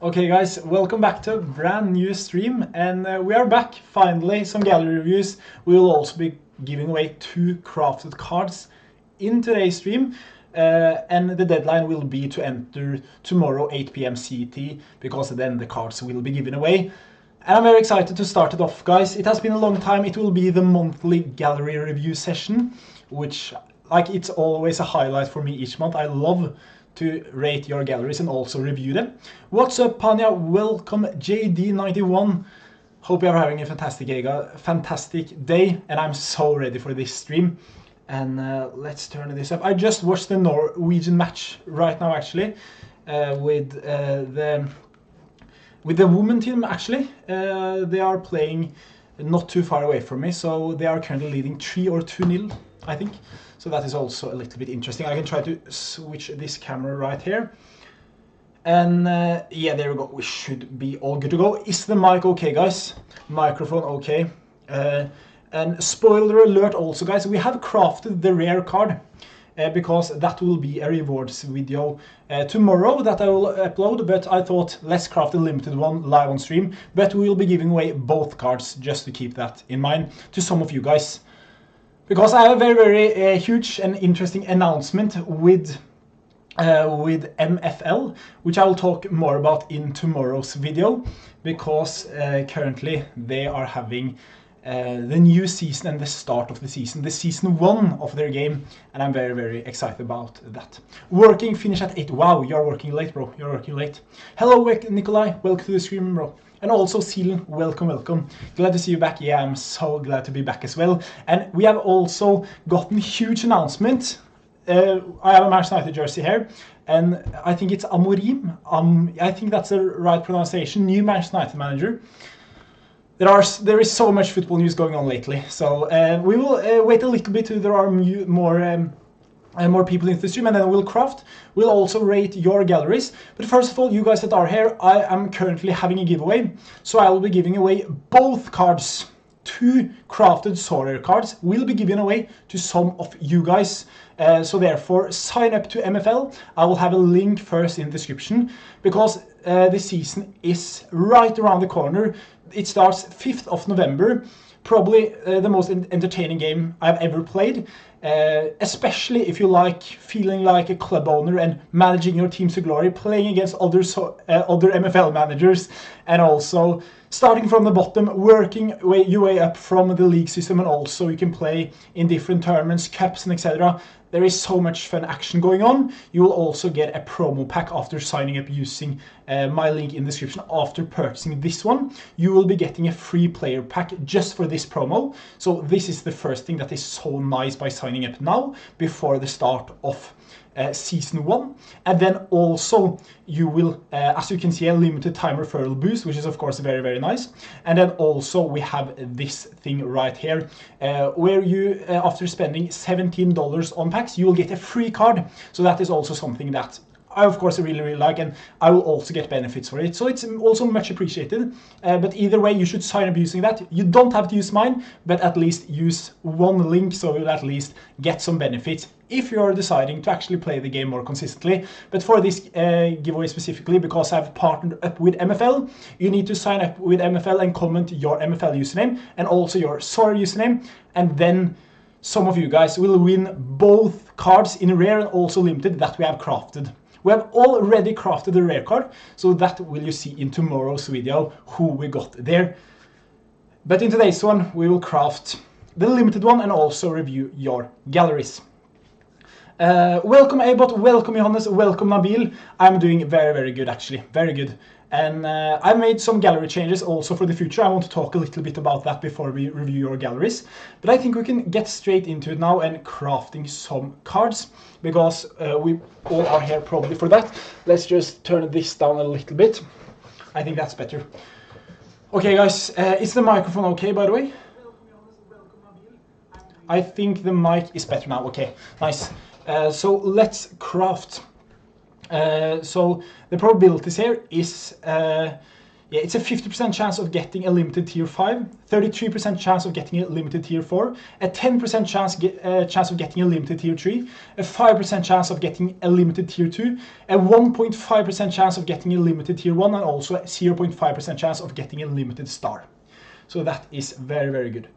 Okay guys, welcome back to a brand new stream, and we are back, finally, some gallery reviews. We will also be giving away 2 crafted cards in today's stream, and the deadline will be to enter tomorrow 8 PM CT, because then the cards will be given away. And I'm very excited to start it off, guys. It has been a long time. It will be the monthly gallery review session, which, like, it's always a highlight for me each month. I love to rate your galleries and also review them. What's up, Panya? Welcome, JD91. Hope you are having a fantastic day, and I'm so ready for this stream. And let's turn this up. I just watched the Norwegian match right now, actually, with the women team. Actually, they are playing not too far away from me, so they are currently leading 3 or 2-0, I think. So that is also a little bit interesting. I can try to switch this camera right here. And yeah, there we go. We should be all good to go. Is the mic okay, guys? Microphone okay. And spoiler alert also, guys, we have crafted the rare card. Because that will be a rewards video tomorrow that I will upload, but I thought let's craft a limited one live on stream. But we will be giving away both cards, just to keep that in mind, to some of you guys. Because I have a very huge and interesting announcement with MFL, which I will talk more about in tomorrow's video, because currently they are having the new season and the start of the season 1 of their game, and I'm very excited about that. Working finish at 8. Wow, you're working late, bro. You're working late. Hello, Nikolai. Welcome to the stream, bro. And also Seelen, welcome. Glad to see you back. Yeah, I'm so glad to be back as well. And we have also gotten a huge announcement. I have a Manchester United jersey here, and I think it's Amorim. I think that's the right pronunciation. New Manchester United manager. There is so much football news going on lately, so we will wait a little bit till there are more people in the stream, and then we'll craft. We'll also rate your galleries. But first of all, you guys that are here, I am currently having a giveaway. So I will be giving away both cards. 2 crafted Sorare cards will be given away to some of you guys. So therefore, sign up to MFL. I will have a link first in the description, because the season is right around the corner. It starts 5th of November. Probably the most entertaining game I've ever played, especially if you like feeling like a club owner and managing your teams to glory, playing against other MFL managers, and also starting from the bottom, working your way up from the league system, and also you can play in different tournaments, cups, and etc. There is so much fun action going on. You will also get a promo pack after signing up using my link in the description. After purchasing this one, you will be getting a free player pack just for this promo. So this is the first thing that is so nice by signing up now, before the start of season 1. And then also you will, as you can see, a limited time referral boost, which is of course very nice. And then also we have this thing right here, where you, after spending $17 on packs, you will get a free card. So that is also something that I of course really like, and I will also get benefits for it. So it's also much appreciated. But either way, you should sign up using that. You don't have to use mine, but at least use one link, so you'll at least get some benefits if you're deciding to actually play the game more consistently. But for this giveaway specifically, because I've partnered up with MFL, you need to sign up with MFL and comment your MFL username and also your Sorare username, and then some of you guys will win both cards in rare and also limited that we have crafted. We have already crafted the rare card, so that will you see in tomorrow's video who we got there. But in today's one, we will craft the limited one and also review your galleries. Welcome Abot, welcome Johannes, welcome Nabil. I'm doing very good, actually, very good. And I made some gallery changes also for the future. I want to talk a little bit about that before we review your galleries. But I think we can get straight into it now and crafting some cards, because we all are here probably for that. Let's just turn this down a little bit. I think that's better. Okay guys, is the microphone okay, by the way? I think the mic is better now. Okay, nice. So let's craft. So the probabilities here is yeah, it's a 50% chance of getting a limited tier 5, 33% chance of getting a limited tier 4, a 10% chance of getting a limited tier 3, a 5% chance of getting a limited tier 2, a 1.5% chance of getting a limited tier 1, and also a 0.5% chance of getting a limited star. So that is very, very good.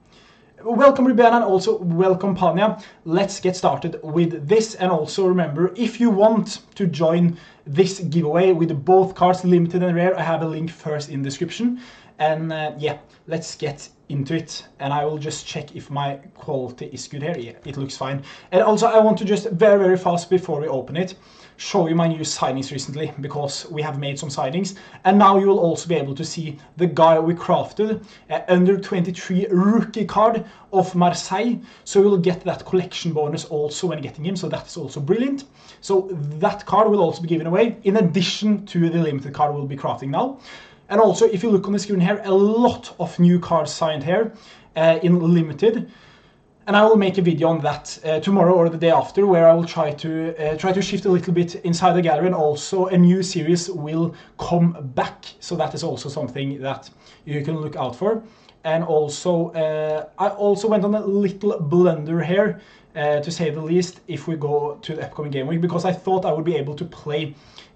Welcome Rubena, and also welcome Pania. Let's get started with this, and also remember, if you want to join this giveaway with both cards, limited and rare, I have a link first in the description. And yeah, let's get into it, and I will just check if my quality is good here. Yeah, it looks fine. And also I want to just very, very fast before we open it, show you my new signings recently, because we have made some signings, and now you will also be able to see the guy we crafted, under 23 rookie card of Marseille, so you will get that collection bonus also when getting him, so that is also brilliant. So that card will also be given away in addition to the limited card we'll be crafting now. And also, if you look on the screen here, a lot of new cards signed here in limited. And I will make a video on that tomorrow or the day after, where I will try to shift a little bit inside the gallery, and also a new series will come back. So that is also something that you can look out for. And also, I also went on a little blunder here, to say the least, if we go to the upcoming game week, because I thought I would be able to play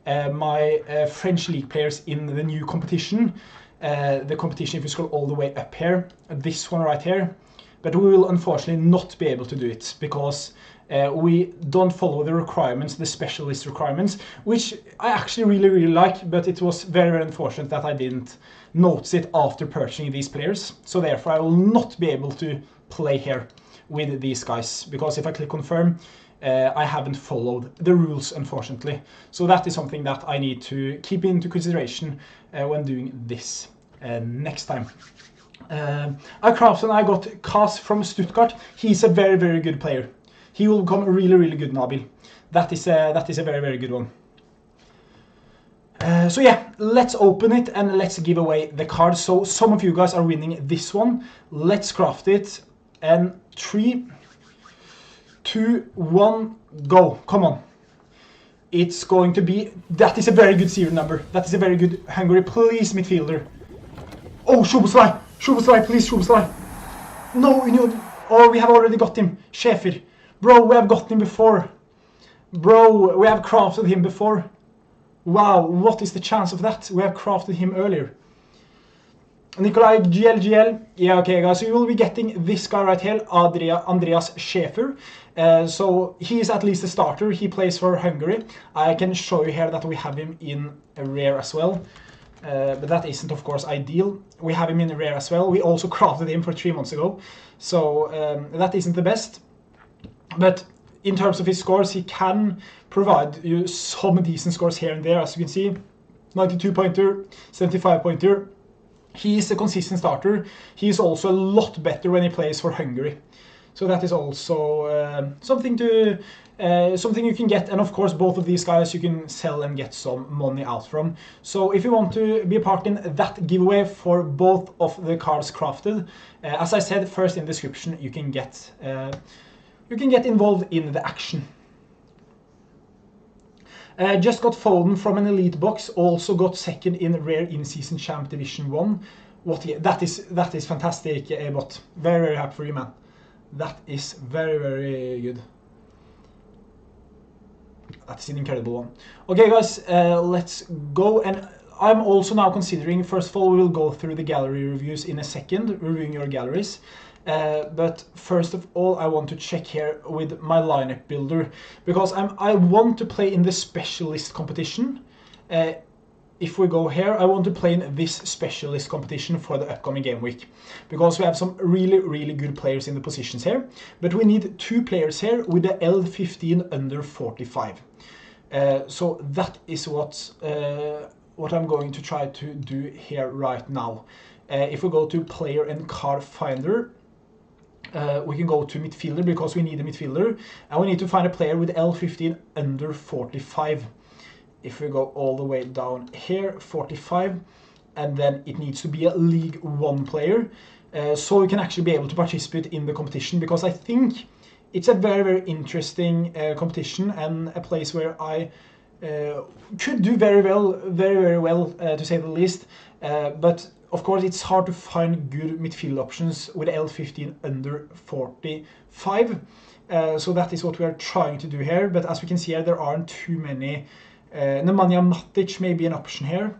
my French league players in the new competition. The competition, if you scroll all the way up here, this one right here. But we will unfortunately not be able to do it, because we don't follow the requirements, the specialist requirements, which I actually really, really like, but it was very, very unfortunate that I didn't notice it after purchasing these players. So therefore I will not be able to play here with these guys, because if I click confirm, I haven't followed the rules, unfortunately. So that is something that I need to keep into consideration when doing this next time. I crafted and I got Kas from Stuttgart. He's a very, very good player. He will become really, really good, Nabil. That is a very, very good one. So yeah, let's open it and let's give away the cards. So some of you guys are winning this one. Let's craft it. And 3, 2, 1, go. Come on. It's going to be... That is a very good serial number. That is a very good Hungary. Please, midfielder. Oh, Szoboszlai. Szoboszlai, please, Szoboszlai. No, you know... Oh, we have already got him. Schäfer. Bro, we have got him before. Bro, we have crafted him before. Wow, what is the chance of that? We have crafted him earlier. Nikolai GLGL. Yeah, okay, guys. So you will be getting this guy right here, Andreas Schäfer. So he is at least a starter. He plays for Hungary. I can show you here that we have him in a rare as well. But that isn't, of course, ideal. We have him in a rare as well. We also crafted him for 3 months ago. So that isn't the best. But in terms of his scores, he can provide you some decent scores here and there, as you can see. 92 pointer, 75 pointer. He is a consistent starter. He is also a lot better when he plays for Hungary. So that is also something you can get. And of course, both of these guys you can sell and get some money out from. So if you want to be a part in that giveaway for both of the cards crafted, as I said first in the description, you can get involved in the action. Just got Foden from an elite box. Also got second in rare in-season champ division 1. That is fantastic, but very, very happy for you, man. That is very, very good. That's an incredible one. Okay, guys, let's go. And I'm also now considering, first of all, we will go through the gallery reviews in a second, reviewing your galleries. But first of all, I want to check here with my lineup builder, because I want to play in the specialist competition. If we go here, I want to play in this specialist competition for the upcoming game week, because we have some really, really good players in the positions here. But we need 2 players here with the L15 under 45. So that is what I'm going to try to do here right now. If we go to player and card finder, we can go to midfielder, because we need a midfielder, and we need to find a player with L15 under 45. If we go all the way down here, 45, and then it needs to be a League 1 player, so we can actually be able to participate in the competition, because I think it's a very, very interesting competition, and a place where I could do very well, to say the least. But of course, it's hard to find good midfield options with L15 under 45. So that is what we are trying to do here. But as we can see here, there aren't too many. Nemanja Matic may be an option here,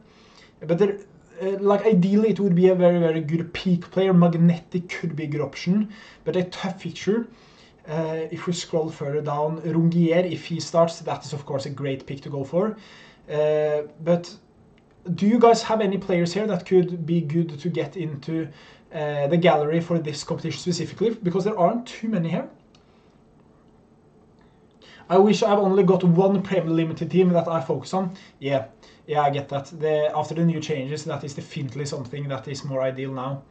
but there. Like ideally, it would be a very good peak player. Magnetic could be a good option, but a tough fixture. If we scroll further down, Rungier, if he starts, that is of course a great pick to go for. But do you guys have any players here that could be good to get into the gallery for this competition specifically? Because there aren't too many here. I wish I've only got one Premier Limited team that I focus on. Yeah, I get that. After the new changes, that is definitely something that is more ideal now.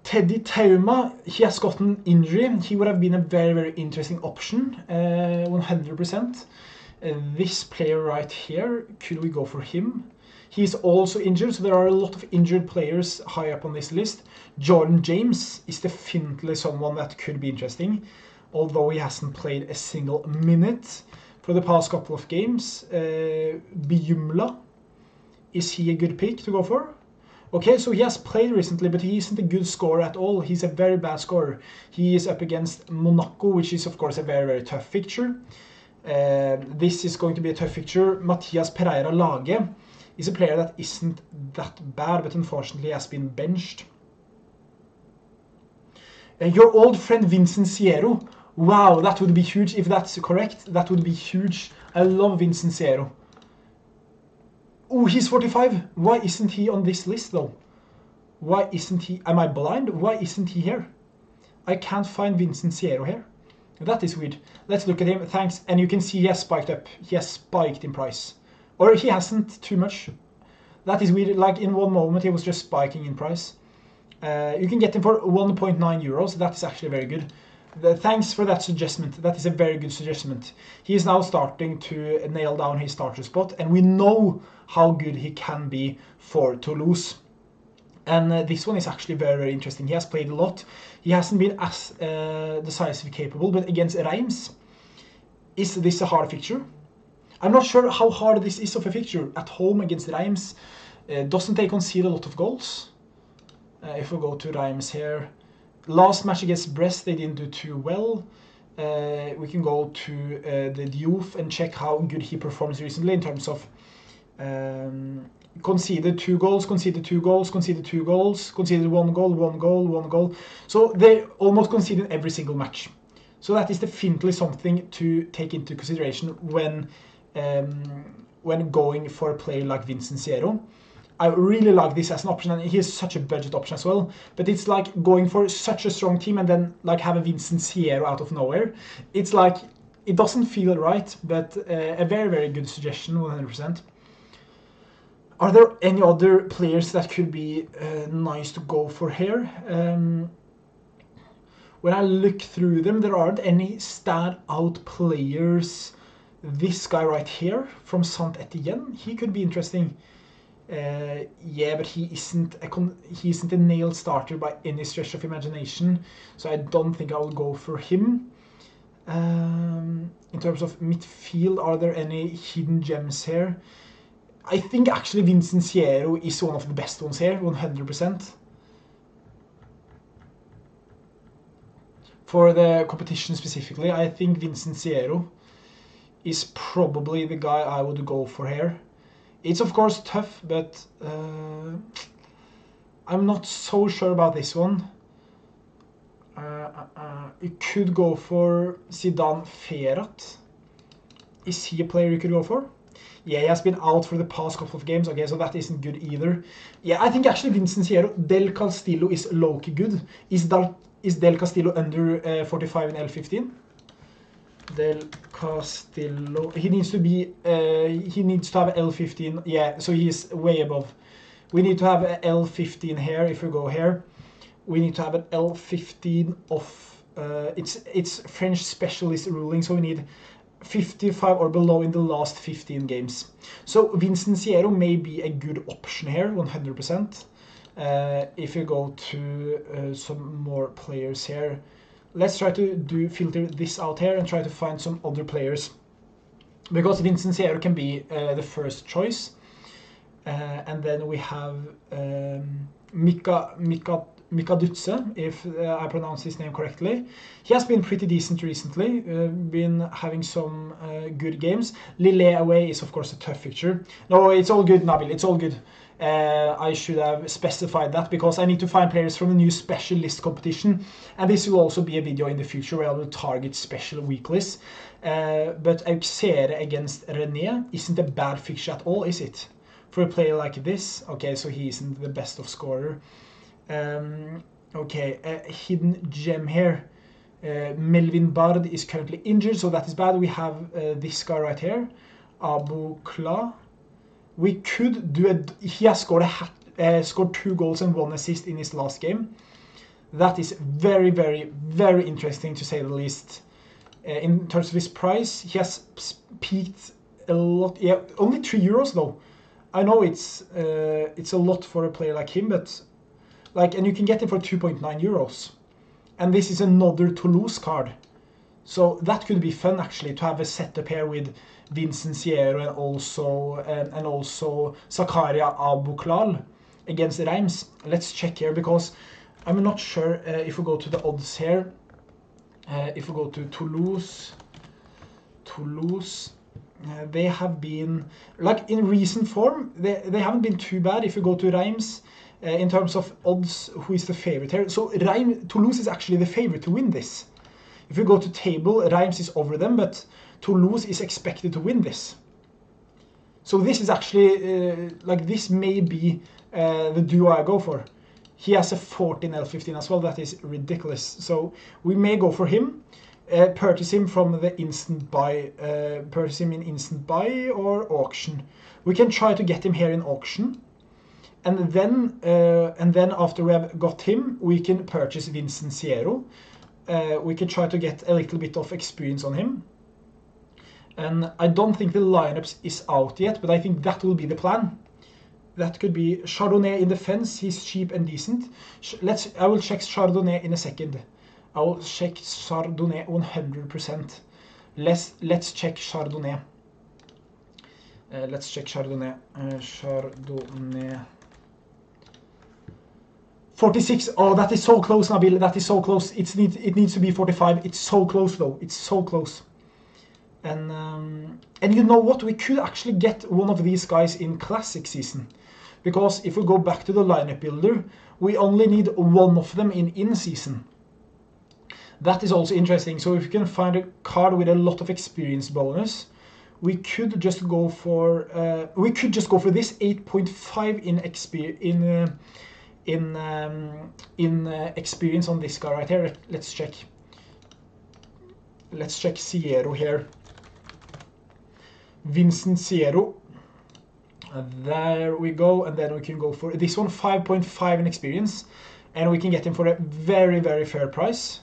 Teddy Tauma, he has gotten injury. He would have been a very interesting option, 100%. This player right here, could we go for him? He's also injured, so there are a lot of injured players high up on this list. Jordan James is definitely someone that could be interesting, although he hasn't played a single minute for the past couple of games. Bijumla, is he a good pick to go for? Okay, so he has played recently, but he isn't a good scorer at all. He's a very bad scorer. He is up against Monaco, which is of course a very tough fixture. This is going to be a tough fixture. Matias Pereira Lage is a player that isn't that bad, but unfortunately has been benched. Your old friend Vincent Sierro. Wow, that would be huge. If that's correct, that would be huge. I love Vincent Sierro. Oh, he's 45. Why isn't he on this list though? Why isn't he? Am I blind? Why isn't he here? I can't find Vincent Sierro here. That is weird. Let's look at him. Thanks. And you can see he has spiked up. He has spiked in price. Or he hasn't too much. That is weird. Like in one moment he was just spiking in price. You can get him for 1.9 euros. That is actually very good. Thanks for that suggestion. That is a very good suggestion. He is now starting to nail down his starter spot, and we know how good he can be for Toulouse. And this one is actually very interesting. He has played a lot. He hasn't been as decisive capable, but against Reims, is this a hard fixture? I'm not sure how hard this is of a fixture. At home against Reims, doesn't they concede a lot of goals? If we go to Reims here, last match against Brest, they didn't do too well. We can go to the Diouf and check how good he performs recently in terms of conceded 2 goals, conceded 2 goals, conceded 2 goals, conceded 1 goal, 1 goal, 1 goal. So they almost conceded every single match. So that is definitely something to take into consideration when going for a player like Vincent Sierro. I really like this as an option, and he is such a budget option as well. But it's like going for such a strong team and then like have a Vincent Sierro out of nowhere. It's like, it doesn't feel right, but a very good suggestion, 100%. Are there any other players that could be nice to go for here? When I look through them, there aren't any stand-out players. This guy right here from Saint-Étienne, he could be interesting. Yeah, but he isn't a nailed starter by any stretch of imagination, so I don't think I will go for him. In terms of midfield, are there any hidden gems here? I think actually Vincent Sierro is one of the best ones here, 100%. For the competition specifically, I think Vincent Sierro is probably the guy I would go for here. It's of course tough, but I'm not so sure about this one. You could go for Zidane Ferrat. Is he a player you could go for? Yeah, he has been out for the past couple of games. Okay, so that isn't good either. Yeah, I think actually Vincent Sierro, Del Castillo is low-key good. Is Del Castillo under 45 in L15? Del Castillo, he needs to have L15. Yeah, so he's way above. We need to have a L15 here. If we go here, we need to have an L15 of it's French specialist ruling, so we need 55 or below in the last 15 games. So Vincent Sierro may be a good option here, 100%. If you go to some more players here, let's try to filter this out here and try to find some other players because Vincenziero can be the first choice. And then we have Mika Dutze, if I pronounce his name correctly. He has been pretty decent recently, been having some good games. Lille away is of course a tough fixture. No, it's all good, Nabil, it's all good. I should have specified that because I need to find players from the new special list competition, and this will also be a video in the future where I will target special week lists. But Auxerre against René isn't a bad fixture at all, is it? For a player like this. Okay, so he isn't the best of scorer. Okay, a hidden gem here. Melvin Bard is currently injured, so that is bad. We have this guy right here, Abu Kla. We could do he has scored scored 2 goals and 1 assist in his last game. That is very, very, very interesting to say the least. In terms of his price, he has peaked a lot. Yeah, only 3 euros though. I know it's a lot for a player like him, but like, and you can get him for 2.9 euros. And this is another Toulouse card. So that could be fun actually, to have a setup here with Vincenziero and also Zakaria Abouklal against Reims. Let's check here because I'm not sure if we go to the odds here. If we go to Toulouse, they have been, like in recent form, they haven't been too bad. If you go to Reims, in terms of odds, who is the favorite here? So Toulouse is actually the favorite to win this. If you go to table, Reims is over them, but Toulouse is expected to win this. So this is actually, like this may be the duo I go for. He has a 14 L15 as well, that is ridiculous. So we may go for him, purchase him from the instant buy, purchase him in instant buy or auction. We can try to get him here in auction. And then after we have got him, we can purchase Vincenziero. We can try to get a little bit of experience on him. And I don't think the lineups is out yet, but I think that will be the plan. That could be Chardonnay in defense. He's cheap and decent. I will check Chardonnay in a second. I will check Chardonnay 100%. Let's check Chardonnay. Let's check Chardonnay. Chardonnay. 46. Oh, that is so close, Nabil. That is so close. It needs to be 45. It's so close, though. It's so close. And you know what? We could actually get one of these guys in classic season, because if we go back to the lineup builder, we only need one of them in season. That is also interesting. So if you can find a card with a lot of experience bonus, we could just go for this 8.5 in experience on this guy right here. Let's check Ciero here. Vincenziero. There we go, and then we can go for this one, 5.5 in experience, and we can get him for a very, very fair price.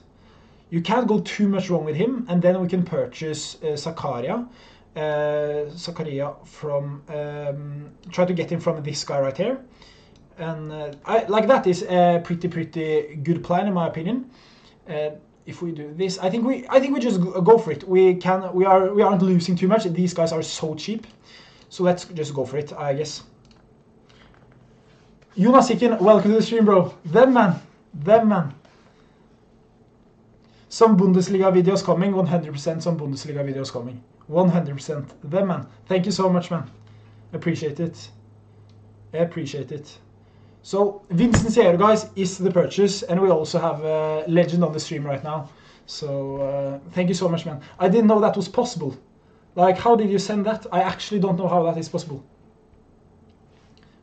You can't go too much wrong with him, and then we can purchase Zakaria from try to get him from this guy right here, and that is a pretty good plan in my opinion. If we do this, I think we just go for it. We aren't losing too much. These guys are so cheap, so let's just go for it, I guess. Jonas Iken, welcome to the stream, bro. Them man. Some Bundesliga videos coming, 100% some Bundesliga videos coming. 100%. Them man. Thank you so much, man. Appreciate it. So Vincenziero, guys, is the purchase, and we also have a legend on the stream right now. So thank you so much, man. I didn't know that was possible. Like, how did you send that? I actually don't know how that is possible.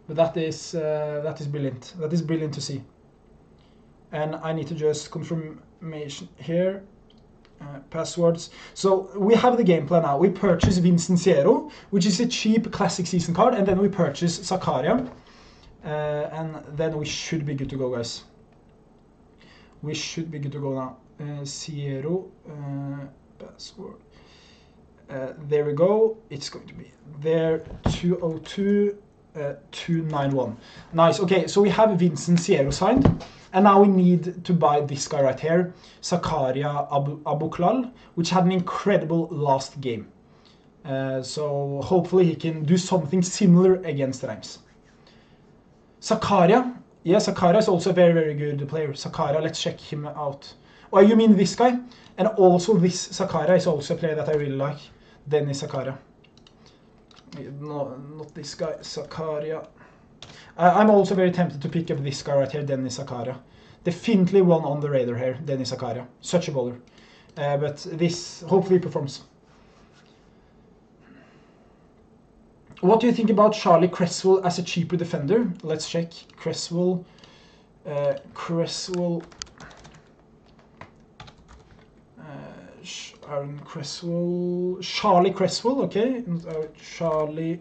But that is brilliant. That is brilliant to see. And I need to just confirmation here. Passwords. So we have the game plan now. We purchase Vincenziero, which is a cheap classic season card, and then we purchase Zakaria. And then we should be good to go, guys. We should be good to go now. Ciero, password. There we go. It's going to be there. 202 291. Nice. Okay, so we have Vincenziero signed, and now we need to buy this guy right here, Zakaria Abouklal, which had an incredible last game. So hopefully he can do something similar against Reims. Zakaria. Yeah, Zakaria is also a very, very good player. Zakaria, let's check him out. Oh, you mean this guy? And also this Zakaria is also a player that I really like. Dennis Zakaria. No, not this guy, Zakaria. I'm also very tempted to pick up this guy right here, Dennis Zakaria. Definitely one on the radar here, Dennis Zakaria. Such a bowler. But this hopefully performs. What do you think about Charlie Cresswell as a cheaper defender? Let's check. Cresswell. Aaron Cresswell. Charlie Cresswell, okay. Charlie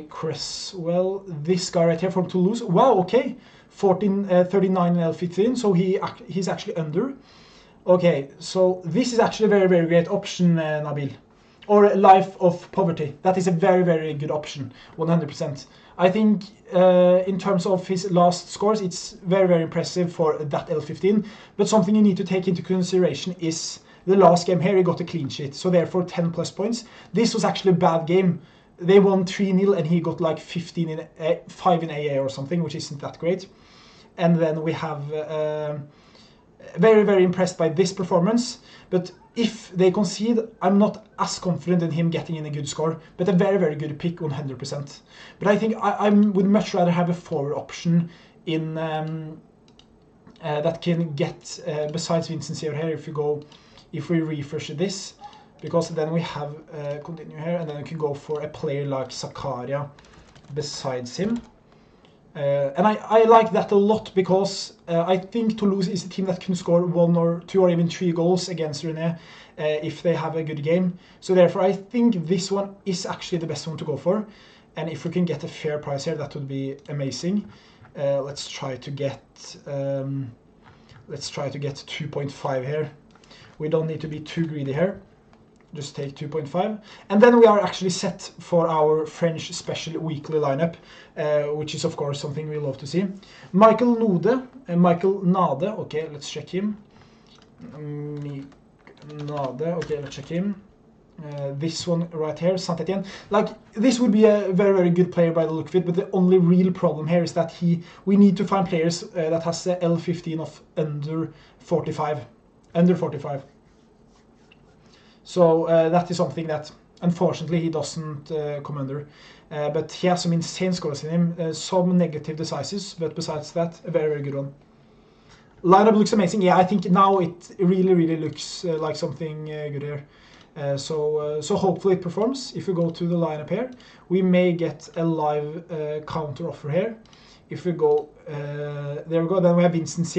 Cresswell. This guy right here from Toulouse. Wow, okay. 39 in L15, so he's actually under. Okay, so this is actually a very, very great option, Nabil. Or Life of Poverty. That is a very, very good option, 100%. I think in terms of his last scores, it's very, very impressive for that L15. But something you need to take into consideration is the last game here, he got a clean sheet. So therefore 10 plus points. This was actually a bad game. They won 3-0 and he got like 5 in AA or something, which isn't that great. And then we have very, very impressed by this performance. But if they concede, I'm not as confident in him getting in a good score, but a very, very good pick 100%. But I think I would much rather have a forward option in that can get, besides Vincent here, if we refresh this, because then we have continue here, and then we can go for a player like Zakaria besides him. And I like that a lot because I think Toulouse is a team that can score 1 or 2 or even 3 goals against Rennes if they have a good game. So therefore I think this one is actually the best one to go for. And if we can get a fair price here, that would be amazing. Let's try to get 2.5 here. We don't need to be too greedy here. Just take 2.5, and then we are actually set for our French special weekly lineup, which is of course something we love to see. Michael Nade, okay, let's check him. Okay, let's check him. This one right here, Saint-Etienne. Like, this would be a very, very good player by the look of it, but the only real problem here is that we need to find players that has a L15 of under 45. So that is something that unfortunately he doesn't come under. But he has some insane scores in him, some negative decisives, but besides that, a very, very good one. Lineup looks amazing. Yeah, I think now it really, really looks like something good here. So hopefully it performs. If we go to the lineup here, we may get a live counter offer here. If we go, there we go, then we have Vincent,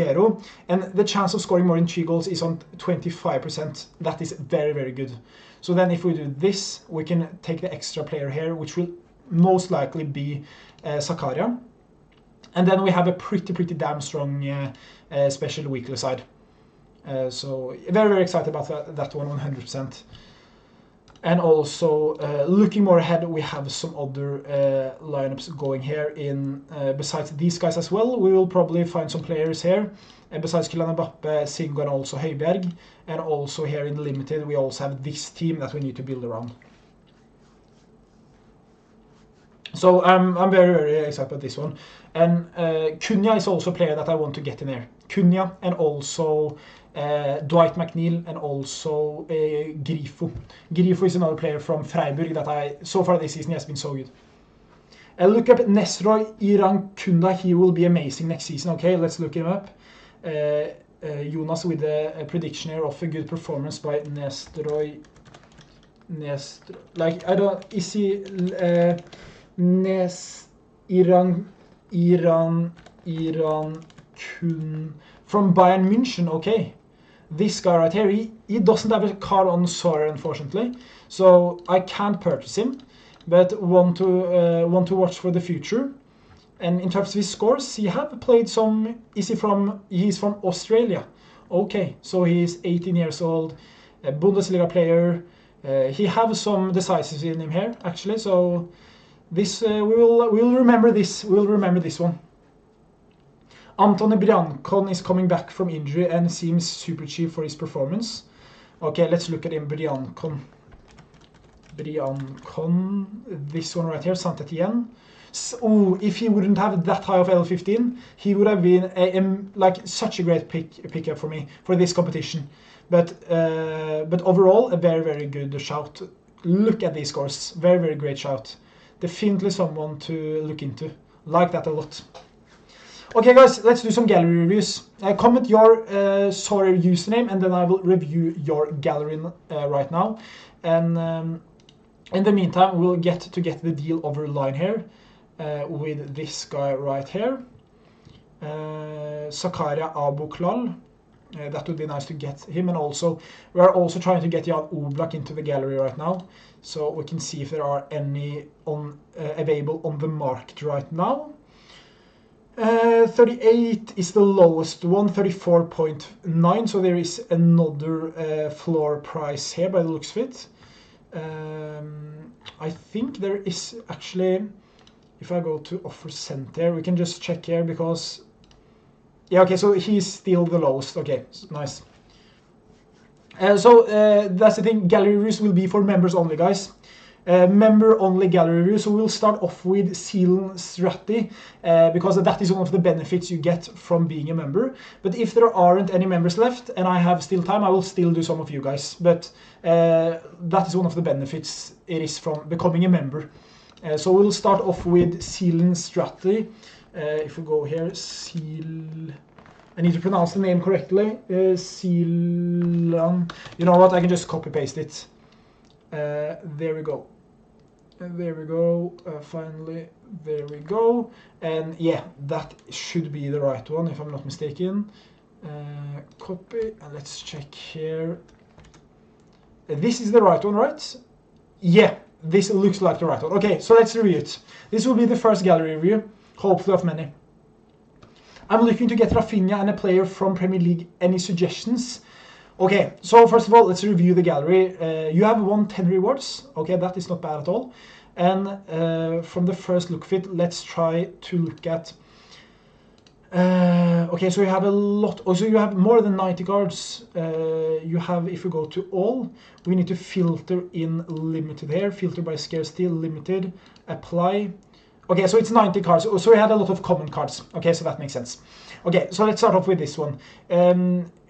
and the chance of scoring more than 3 goals is on 25%. That is very, very good. So then if we do this, we can take the extra player here, which will most likely be Zakaria. And then we have a pretty damn strong special weekly side. So very, very excited about that one, 100%. And also, looking more ahead, we have some other lineups going here in, besides these guys as well. We will probably find some players here, besides Kylian Mbappe, Singo, and also Højbjerg. And also here in Limited, we also have this team that we need to build around. So I'm very, very excited about this one. And Cunha is also a player that I want to get in there. Cunha, and also Dwight McNeil, and also Grifo. Grifo is another player from Freiburg that so far this season, he has been so good. Look up Nesroy Irankunda. He will be amazing next season. Okay, let's look him up. Jonas with a prediction here of a good performance by Nesroy. Like, I don't, is he Iran Kun from Bayern München? Okay, this guy right here, he doesn't have a card on Sorare, unfortunately, so I can't purchase him, but want to watch for the future. And in terms of his scores, he have played some. He's from Australia. Okay, so he's 18 years old, a Bundesliga player. He have some decisives in him here, actually, so this we'll remember this. We'll remember this one. Anthony Briancon is coming back from injury and seems super cheap for his performance. Okay, let's look at him, Briancon. Brian Con, this one right here, Saint-Etienne. Oh, if he wouldn't have that high of L15, he would have been like such a great pickup for me for this competition. But overall, a very, very good shout. Look at these scores. Very, very great shout. Definitely someone to look into. Like that a lot. Okay, guys, let's do some gallery reviews. Comment your Sorare username, and then I will review your gallery right now. And in the meantime, we'll get the deal over line here with this guy right here, Zakaria Abuklal. That would be nice to get him, and also we are also trying to get Jan Oblak into the gallery right now, so we can see if there are any available on the market right now. 38 is the lowest one, 34.9, so there is another floor price here by the looks of it. I think there is actually, if I go to offer center, we can just check here because, yeah, okay, so he's still the lowest. Okay, nice. So that's the thing, gallery reviews will be for members only, guys. Member only gallery review, so we'll start off with Seal Stratty because that is one of the benefits you get from being a member. But if there aren't any members left and I have still time, I will still do some of you guys. But that is one of the benefits it is from becoming a member. So we'll start off with Seal Stratty. If we go here, Seal, I need to pronounce the name correctly. Sealan, you know what, I can just copy paste it. There we go. There we go. Finally, there we go. And yeah, that should be the right one if I'm not mistaken. Copy, and let's check here. This is the right one, right? Yeah, this looks like the right one. Okay, so let's review it. This will be the first gallery review, hopefully of many. I'm looking to get Rafinha and a player from Premier League. Any suggestions? Okay, so first of all, let's review the gallery. You have won 10 rewards. Okay, that is not bad at all. And from the first look of it, let's try to look at... okay, so you have a lot... Also, you have more than 90 cards. You have, if we go to all, we need to filter in limited here. Filter by scarcity, limited, apply. Okay, so it's 90 cards. So we had a lot of common cards. Okay, so that makes sense. Okay, so let's start off with this one.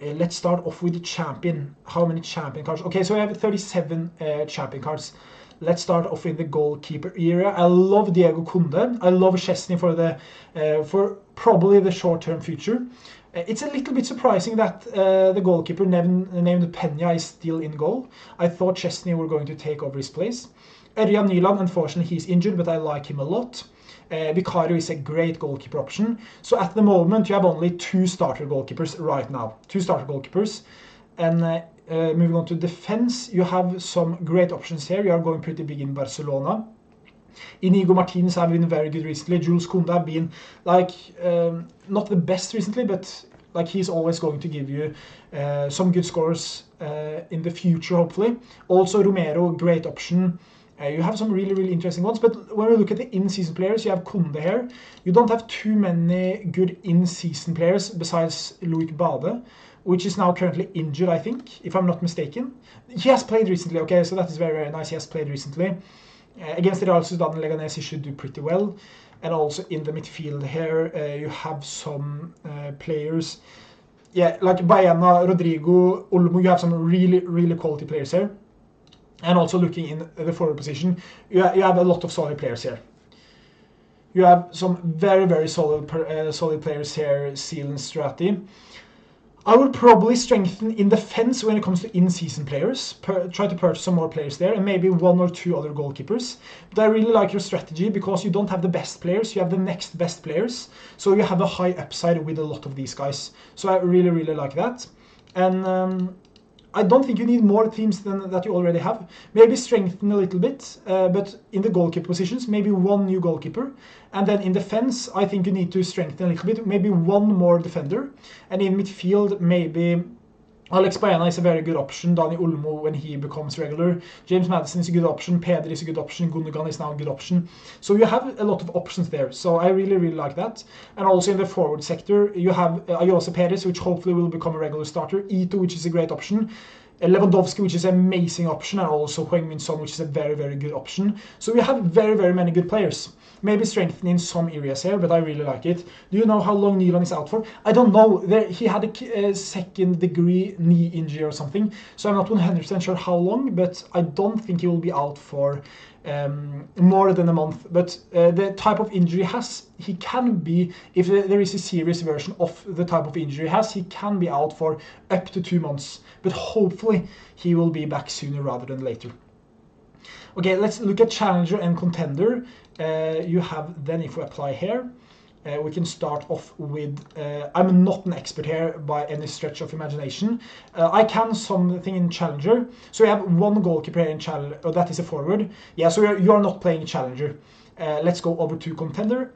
Let's start off with the champion. How many champion cards? Okay, so we have 37 champion cards. Let's start off in the goalkeeper area. I love Diego Kunde. I love Chesney for probably the short-term future. It's a little bit surprising that the goalkeeper named Peña is still in goal. I thought Chesney were going to take over his place. Örjan Nyland, unfortunately, he's injured, but I like him a lot. Vicario is a great goalkeeper option. So at the moment, you have only 2 starter goalkeepers right now. 2 starter goalkeepers. And moving on to defense, you have some great options here. You are going pretty big in Barcelona. Inigo Martinez have been very good recently. Jules Koundé have been like not the best recently, but like he's always going to give you some good scores in the future, hopefully. Also Romero, great option. You have some really, really interesting ones, but when we look at the in-season players, you have Koundé here. You don't have too many good in-season players besides Loic Bade, which is now currently injured, I think, if I'm not mistaken. He has played recently, okay, so that is very, very nice. He has played recently. Against the Real Sociedad and Leganés, he should do pretty well. And also in the midfield here, you have some players, yeah, like Baena, Rodrigo, Olmo. You have some really, really quality players here. And also looking in the forward position, you have a lot of solid players here. You have some very, very solid players here, Seal and Stratty. I would probably strengthen in defense when it comes to in-season players. Try to purchase some more players there, and maybe 1 or 2 other goalkeepers. But I really like your strategy because you don't have the best players, you have the next best players. So you have a high upside with a lot of these guys. So I really, really like that. And I don't think you need more teams than that you already have. Maybe strengthen a little bit, but in the goalkeeper positions, maybe 1 new goalkeeper. And then in defense, I think you need to strengthen a little bit, maybe 1 more defender. And in midfield, maybe Alex Baena is a very good option. Dani Olmo when he becomes regular. James Maddison is a good option. Pedri is a good option. Gundogan is now a good option. So you have a lot of options there. So I really, really like that. And also in the forward sector, you have Ayose Perez, which hopefully will become a regular starter. Ito, which is a great option. Lewandowski, which is an amazing option, and also Heung-min Son, which is a very, very good option. So we have very, very many good players. Maybe strengthening some areas here, but I really like it. Do you know how long Nilan is out for? I don't know. He had a second-degree knee injury or something, so I'm not 100% sure how long, but I don't think he will be out for more than a month. But the type of injury he can be, if there is a serious version of the type of injury he can be out for up to 2 months. But hopefully he will be back sooner rather than later. Okay, let's look at challenger and contender. You have then, if we apply here, we can start off with, I'm not an expert here by any stretch of imagination. I can something in challenger. So we have one goalkeeper in challenger, oh, that is a forward. Yeah, so you are not playing challenger. Let's go over to contender.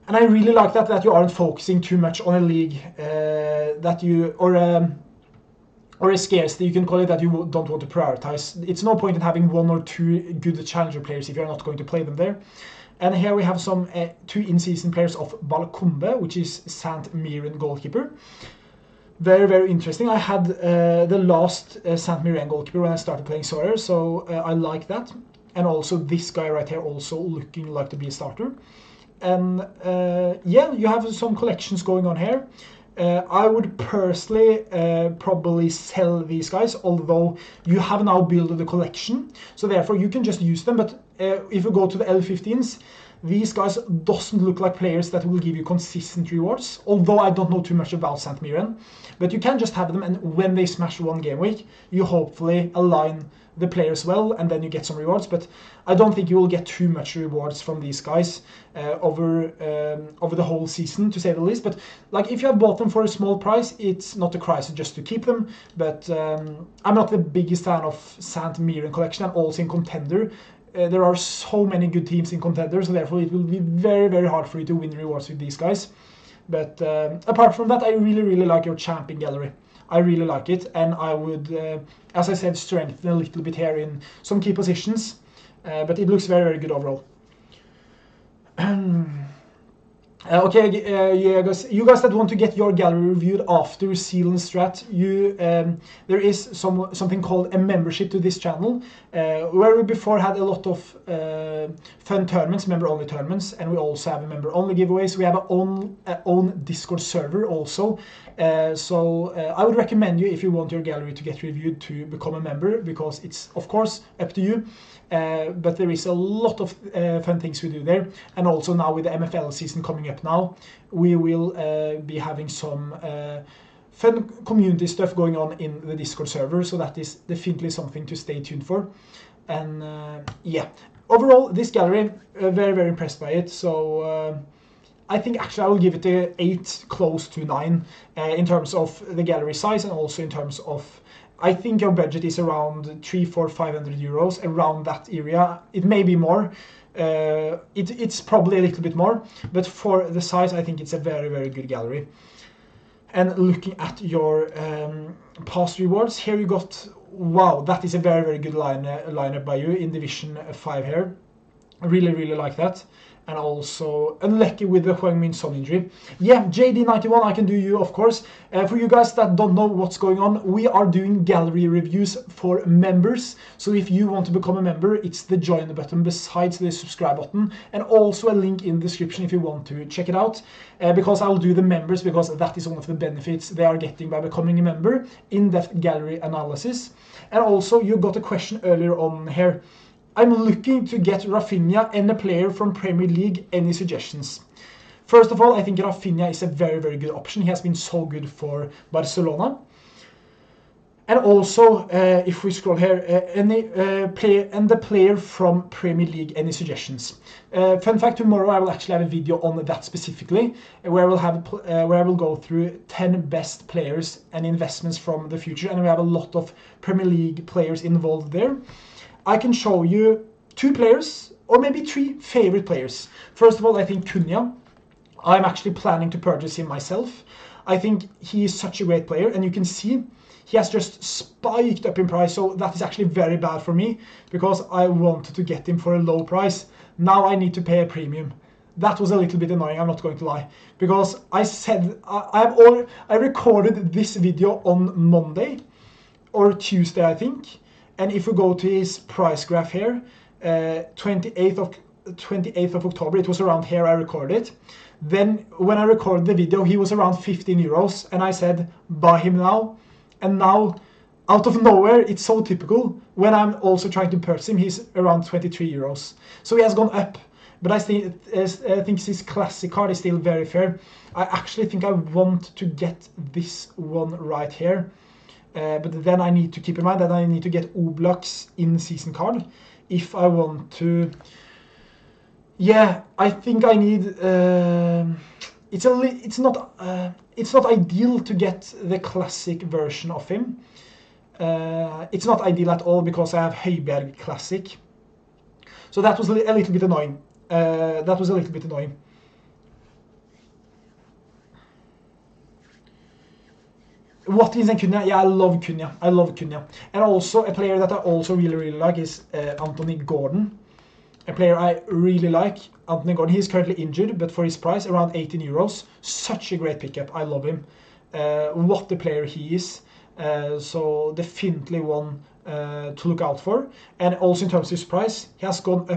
And I really like that you aren't focusing too much on a league that you, or a scarcity, you can call it, that you don't want to prioritize. It's no point in having 1 or 2 good challenger players if you're not going to play them there. And here we have some 2 in-season players of Balcombe, which is St. Mirren goalkeeper. Very, very interesting. I had the last St. Mirren goalkeeper when I started playing Sorare, so I like that. And also this guy right here also looking like to be a starter. And yeah, you have some collections going on here. I would personally probably sell these guys, although you have now built the collection, so therefore you can just use them. But if you go to the L15s, these guys doesn't look like players that will give you consistent rewards, although I don't know too much about St. Mirren. But you can just have them, and when they smash 1 game week, you hopefully align the players well, and then you get some rewards. But I don't think you will get too much rewards from these guys over the whole season, to say the least. But like, if you have bought them for a small price, it's not a crisis just to keep them. But I'm not the biggest fan of St. Mirren collection, and also in contender. There are so many good teams in contender, so therefore it will be very, very hard for you to win rewards with these guys. But apart from that, I really, really like your champion gallery. I really like it, and I would, as I said, strengthen a little bit here in some key positions, but it looks very, very good overall. Okay, you guys that want to get your gallery reviewed after Seal and Strat, there is something called a membership to this channel, where we before had a lot of fun tournaments, member-only tournaments, and we also have a member-only giveaways. We have our own Discord server also, so I would recommend you, if you want your gallery to get reviewed, to become a member, because it's of course up to you. But there is a lot of fun things we do there, and also now with the MFL season coming up now, we will be having some fun community stuff going on in the Discord server, so that is definitely something to stay tuned for. And yeah, overall this gallery, very, very impressed by it. So I think actually I will give it a 8, close to 9, in terms of the gallery size, and also in terms of, I think your budget is around 300, 400, 500 euros, around that area. It may be more. It's probably a little bit more, but for the size, I think it's a very, very good gallery. And looking at your past rewards, here you got, wow, that is a very, very good lineup by you in Division 5 here. I really, really like that. And also unlucky with the Heung-min Son injury. Yeah, JD91, I can do you, of course. For you guys that don't know what's going on, we are doing gallery reviews for members. So if you want to become a member, it's the join button besides the subscribe button, and also a link in the description if you want to check it out. Because I'll do the members, because that is one of the benefits they are getting by becoming a member, in-depth gallery analysis. And also, you got a question earlier on here. I'm looking to get Rafinha and a player from Premier League. Any suggestions? First of all, I think Rafinha is a very, very good option. He has been so good for Barcelona. And also, if we scroll here, the player from Premier League, any suggestions? Fun fact, tomorrow I will actually have a video on that specifically, where I will go through 10 best players and investments from the future, and we have a lot of Premier League players involved there. I can show you 2 players, or maybe 3 favorite players. First of all, I think Cunha. I'm actually planning to purchase him myself. I think he is such a great player, and you can see he has just spiked up in price, so that is actually very bad for me, because I wanted to get him for a low price. Now I need to pay a premium. That was a little bit annoying, I'm not going to lie, because I said I recorded this video on Monday. or Tuesday, I think. And if we go to his price graph here, 28th of October, it was around here I recorded. Then when I recorded the video, he was around 15 euros, and I said, buy him now. And now, out of nowhere, it's so typical. When I'm also trying to purchase him, he's around 23 euros. So he has gone up. But I think his classic card is still very fair. I actually think I want to get this one right here. But then I need to keep in mind that I need to get Oblax in-season card if I want to. Yeah, I think I need. It's not ideal to get the classic version of him. It's not ideal at all because I have Højbjerg Classic. So that was a little bit annoying. Watkins and Cunha, yeah, I love Cunha. And also a player that I also really like is Anthony Gordon. A player I really like, Anthony Gordon. He's currently injured, but for his price, around 18 euros. Such a great pickup. I love him. What a player he is. So definitely one to look out for. And also in terms of his price, he has gone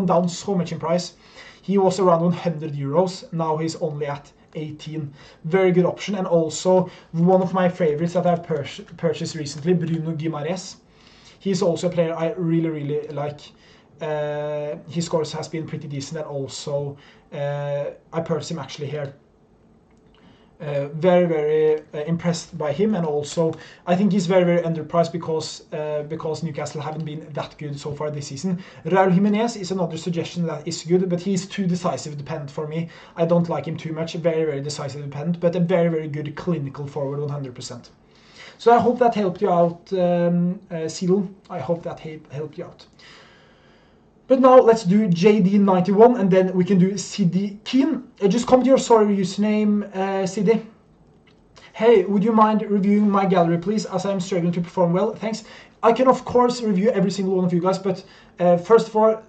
down so much in price. He was around 100 euros. Now he's only at 18. Very good option. And also one of my favorites that I've purchased recently, Bruno Guimaraes. He's also a player I really like. His scores has been pretty decent, and also I purchased him actually here. Very impressed by him, and also I think he's very underpriced because Newcastle haven't been that good so far this season. Raul Jimenez is another suggestion that is good, but he's too decisive dependent for me. I don't like him too much. Very decisive dependent, but a very good clinical forward 100%. So I hope that helped you out, Seedle. I hope that helped you out. But now let's do JD91, and then we can do CD Keen. Just comment your Sorare username, CD. Hey, would you mind reviewing my gallery, please, as I'm struggling to perform well? Thanks. I can of course review every single one of you guys, but first of all,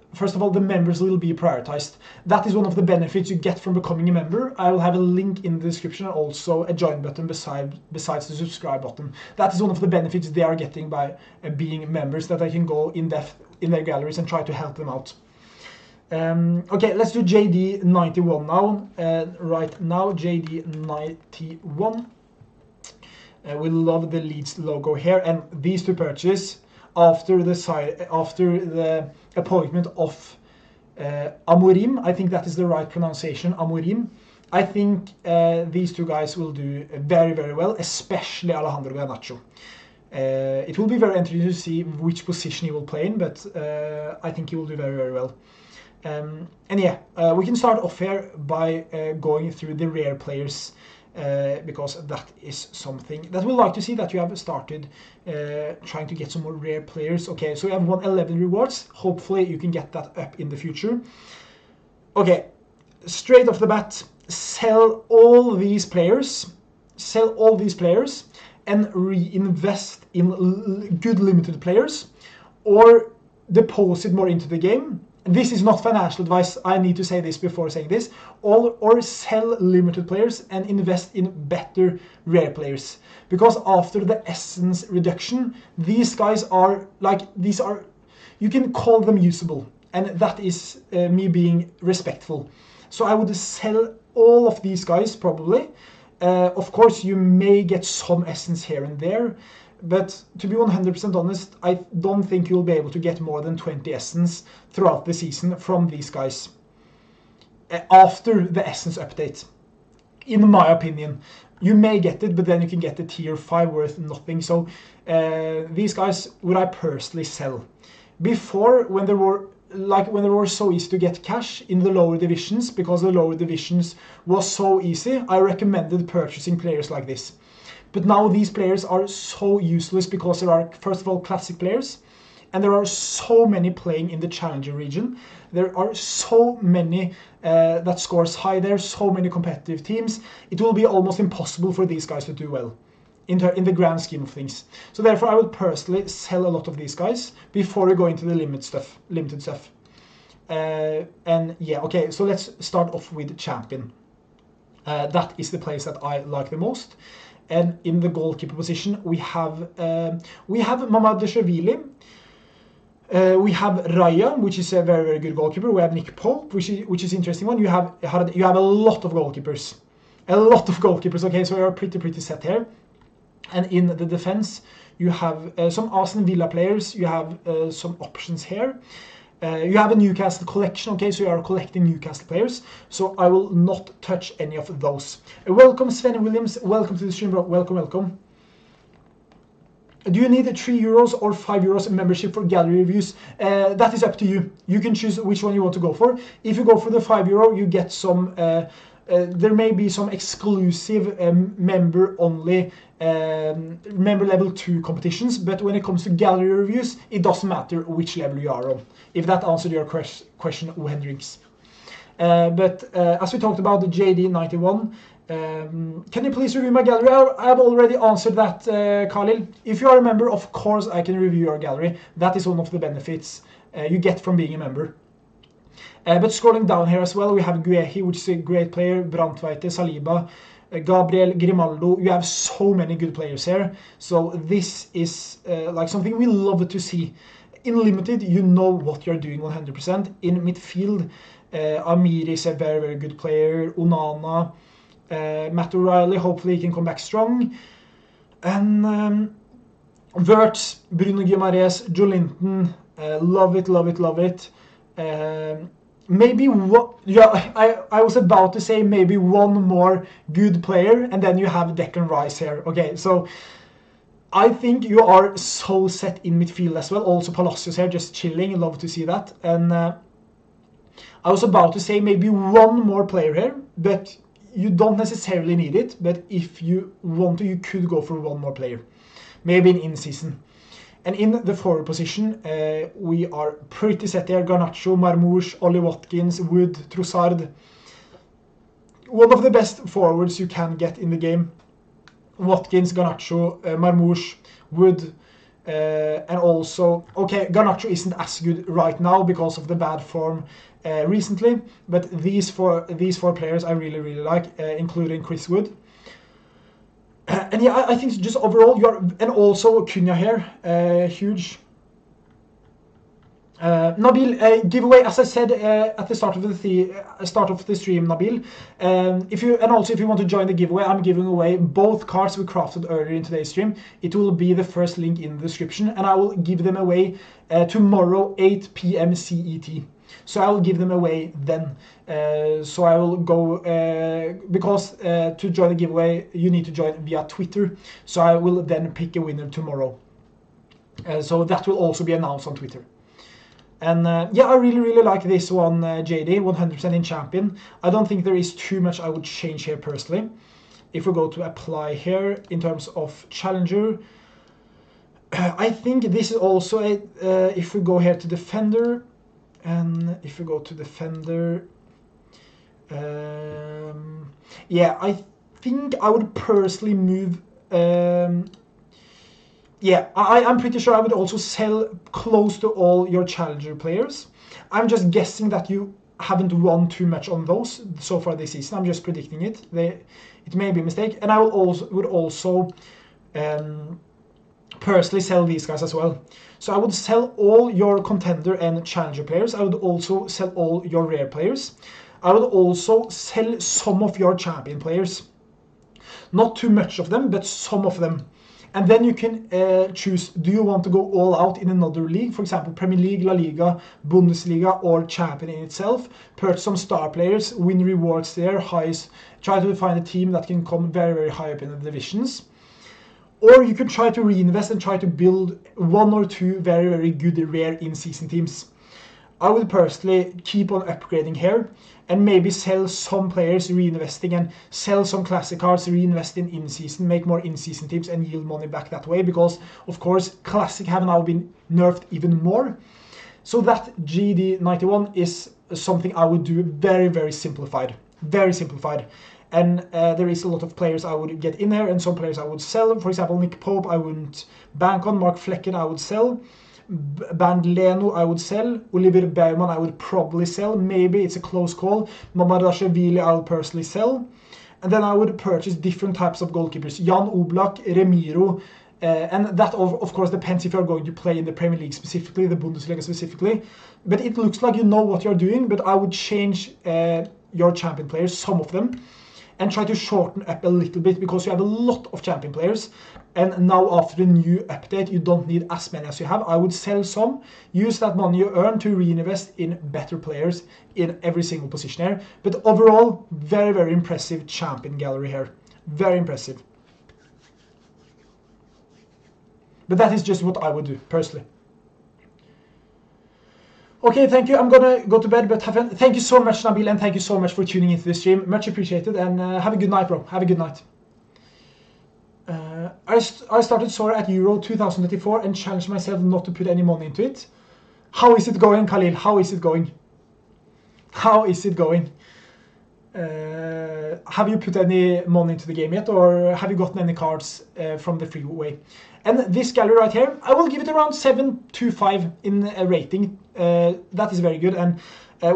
the members will be prioritized. That is one of the benefits you get from becoming a member. I will have a link in the description, and also a join button besides the subscribe button. That is one of the benefits they are getting by being members, that I can go in depth in their galleries and try to help them out. Okay, let's do JD91 now. Right now, JD91. We love the Leeds logo here, and these two purchases after the appointment of Amorim. I think that is the right pronunciation, Amorim. I think these two guys will do very well, especially Alejandro Garnacho. It will be very interesting to see which position he will play in, but I think he will do very well. And yeah, we can start off here by going through the rare players, because that is something that we'd like to see, that you have started trying to get some more rare players. Okay, so you have won 11 rewards. Hopefully you can get that up in the future. Okay, straight off the bat, sell all these players. And reinvest in good limited players, or deposit more into the game. This is not financial advice. I need to say this before saying this. Or sell limited players and invest in better rare players. Because after the essence reduction, these guys are you can call them usable, and that is me being respectful. So I would sell all of these guys probably. Of course, you may get some essence here and there, but to be 100% honest, I don't think you'll be able to get more than 20 essence throughout the season from these guys after the essence update. In my opinion, you may get it, but then you can get the tier 5 worth nothing. So these guys would I personally sell. Before, when they were so easy to get cash in the lower divisions, because the lower divisions was so easy, I recommended purchasing players like this. But now these players are so useless because there are, first of all, classic players, and there are so many playing in the challenger region. There are so many that scores high there, so many competitive teams. It will be almost impossible for these guys to do well in the grand scheme of things. So therefore I would personally sell a lot of these guys before we go into the limited stuff. And yeah, okay, so let's start off with champion. That is the place that I like the most. And in the goalkeeper position, we have Mamadashvili. We have Raya, which is a very, very good goalkeeper. We have Nick Pope, which is interesting one. You have a lot of goalkeepers. Okay, so we are pretty set here. And in the defense, you have some Aston Villa players. You have some options here. You have a Newcastle collection, okay, so you are collecting Newcastle players. So I will not touch any of those. Welcome, Sven Williams. Welcome to the stream, bro. Welcome. Do you need €3 or €5 membership for gallery reviews? That is up to you. You can choose which one you want to go for. If you go for the €5, you get some... there may be some exclusive member-only member level 2 competitions, but when it comes to gallery reviews, it doesn't matter which level you are on. If that answered your question, Hendrix. But as we talked about the JD91, can you please review my gallery? I have already answered that, Khalil. If you are a member, of course I can review your gallery. That is one of the benefits you get from being a member. But scrolling down here as well, we have Guehi, which is a great player, Brandtveite, Saliba, Gabriel, Grimaldo. You have so many good players here. So this is like something we love to see. In Limited, you know what you're doing 100%. In midfield, Amiri is a very, very good player. Onana, Matt O'Reilly, hopefully he can come back strong. And Wirtz, Bruno Guimaraes, Joe Linton, love it. Maybe what? Yeah, I was about to say maybe one more good player, and then you have Declan Rice here. Okay, so I think you are so set in midfield as well. Also Palacios here, just chilling. Love to see that. And I was about to say maybe one more player here, but you don't necessarily need it. But if you want to, you could go for one more player, maybe in season. And in the forward position, we are pretty set here. Garnacho, Marmoush, Ollie Watkins, Wood, Trossard. One of the best forwards you can get in the game. Watkins, Garnacho, Marmoush, Wood, and also... Okay, Garnacho isn't as good right now because of the bad form recently, but these four players I really, really like, including Chris Wood. And yeah, I think just overall you are, and also Cunha here, huge. Nabil, giveaway, as I said at the start of the stream, Nabil. If you want to join the giveaway, I'm giving away both cards we crafted earlier in today's stream. It will be the first link in the description, and I will give them away tomorrow 8 p.m. CET. So I will give them away then. So I will go, because to join the giveaway, you need to join via Twitter. So I will then pick a winner tomorrow. So that will also be announced on Twitter. And yeah, I really, really like this one, JD, 100% in champion. I don't think there is too much I would change here personally. If we go to apply here in terms of challenger, I think this is also a, if we go here to defender, and if we go to defender, yeah, I think I would personally move, yeah, I'm pretty sure I would also sell close to all your challenger players. I'm just guessing that you haven't won too much on those so far this season. I'm just predicting it. It may be a mistake. And I would also personally sell these guys as well. So I would sell all your contender and challenger players. I would also sell all your rare players. I would also sell some of your champion players. Not too much of them, but some of them. And then you can choose, do you want to go all out in another league? For example, Premier League, La Liga, Bundesliga, or Champion in itself. Purchase some star players, win rewards there, try to find a team that can come very, very high up in the divisions. Or you could try to reinvest and try to build one or two very, very good rare in-season teams. I would personally keep on upgrading here and maybe sell some players, reinvesting, and sell some classic cards, reinvest in in-season, make more in-season teams and yield money back that way, because of course classic have now been nerfed even more. So that GD91 is something I would do very, very simplified. Very simplified. And there is a lot of players I would get in there and some players I would sell. For example, Nick Pope I wouldn't bank on, Mark Flecken I would sell. Bernd Leno I would sell, Oliver Baumann I would probably sell, maybe it's a close call. Mamadashvili I would personally sell. and then I would purchase different types of goalkeepers. Jan Oblak, Remiro, and that of course depends if you're going to play in the Premier League specifically, the Bundesliga specifically. But it looks like you know what you're doing, but I would change your champion players, some of them, and try to shorten up a little bit, because you have a lot of champion players, and now after the new update you don't need as many as you have. I would sell some, use that money you earn to reinvest in better players in every single position here. But overall, very, very impressive champion gallery here. Very impressive. But that is just what I would do, personally. Okay, thank you. I'm gonna go to bed, but thank you so much, Nabil, and thank you so much for tuning into this stream. Much appreciated, and have a good night, bro. Have a good night. I started Sorare at Euro 2024 and challenged myself not to put any money into it. How is it going, Khalil? How is it going? How is it going? Have you put any money into the game yet, or have you gotten any cards from the freeway? And this gallery right here, I will give it around 7.25 in a rating. That is very good, and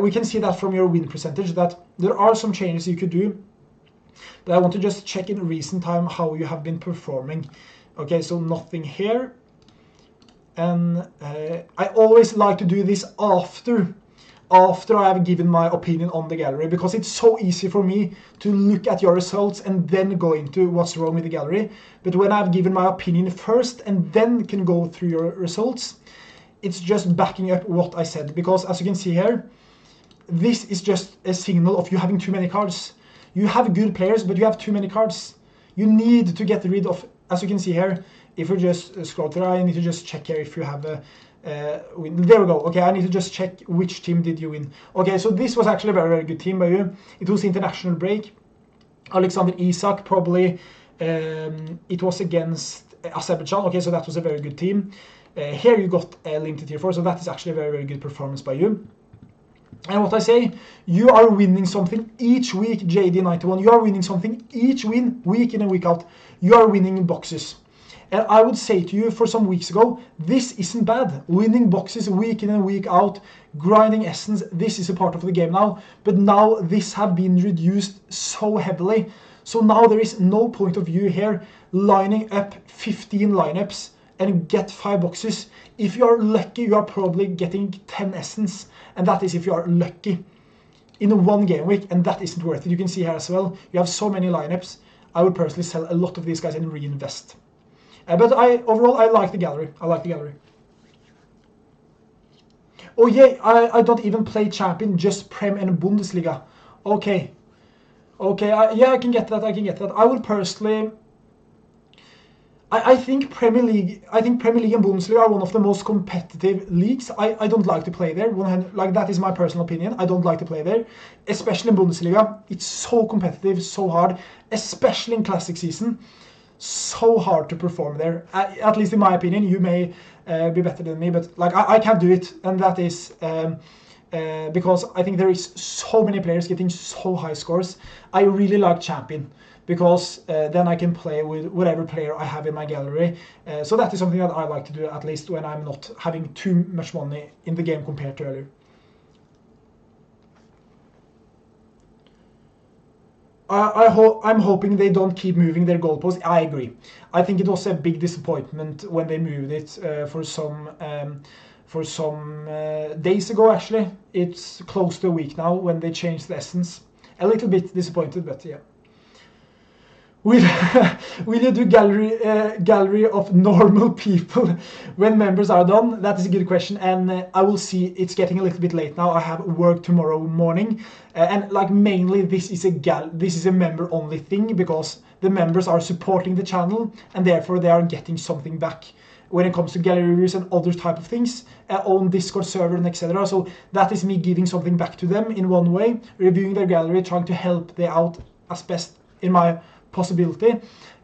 we can see that from your win percentage that there are some changes you could do. But I want to just check in recent time how you have been performing. Okay, so nothing here. And I always like to do this after I have given my opinion on the gallery, because it's so easy for me to look at your results and then go into what's wrong with the gallery. But when I've given my opinion first and then can go through your results, it's just backing up what I said. Because as you can see here, this is just a signal of you having too many cards. You have good players, but you have too many cards. You need to get rid of, as you can see here, if you just scroll through, I need to just check here if you have a win. There we go. Okay, I need to just check which team did you win. Okay, so this was actually a very, very good team by you. It was international break. Alexander Isak, probably it was against Azerbaijan. Okay, so that was a very good team. Here you got a limited tier 4, so that is actually a very, very good performance by you. And what I say, you are winning something each week, JD91. You are winning something each week in and week out. You are winning in boxes. And I would say to you for some weeks ago, this isn't bad. Winning boxes week in and week out, grinding essence, this is a part of the game now. But now this have been reduced so heavily. So now there is no point of view here lining up 15 lineups and get 5 boxes. If you are lucky, you are probably getting 10 essence. And that is if you are lucky in one game week, and that isn't worth it. You can see here as well, you have so many lineups. I would personally sell a lot of these guys and reinvest. But overall, I like the gallery. I like the gallery. Oh yeah, I don't even play champion, just Prem and Bundesliga. Okay. Okay, yeah, I can get that. I can get that. I would personally. I think Premier League and Bundesliga are one of the most competitive leagues. I don't like to play there. Like, that is my personal opinion. I don't like to play there, especially in Bundesliga. It's so competitive, so hard, especially in classic season. So hard to perform there. At least in my opinion. You may be better than me, but like I can't do it, and that is because I think there is so many players getting so high scores. I really like champion, because then I can play with whatever player I have in my gallery. So that is something that I like to do, at least when I'm not having too much money in the game compared to earlier. I'm hoping they don't keep moving their goalposts. I agree. I think it was a big disappointment when they moved it for some days ago, actually. It's close to a week now when they changed the essence. A little bit disappointed, but yeah. Will you do gallery of normal people when members are done? That is a good question, and I will see. It's getting a little bit late now. I have work tomorrow morning, and like mainly this is a member only thing, because the members are supporting the channel and therefore they are getting something back when it comes to gallery reviews and other type of things, on Discord server and etc. So that is me giving something back to them in one way, reviewing their gallery, trying to help them out as best in my possibility.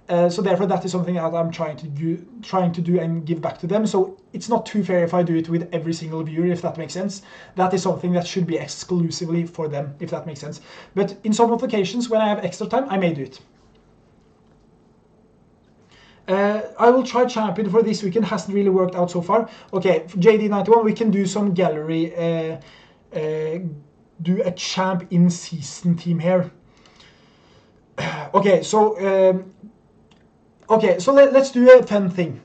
So therefore that is something that I'm trying to do and give back to them. So it's not too fair if I do it with every single viewer, if that makes sense. That is something that should be exclusively for them, if that makes sense. But in some occasions when I have extra time, I may do it. I will try champion for this weekend. Hasn't really worked out so far. Okay, JD91, we can do some gallery, do a champ in season team here. Okay, so let's do a fun thing.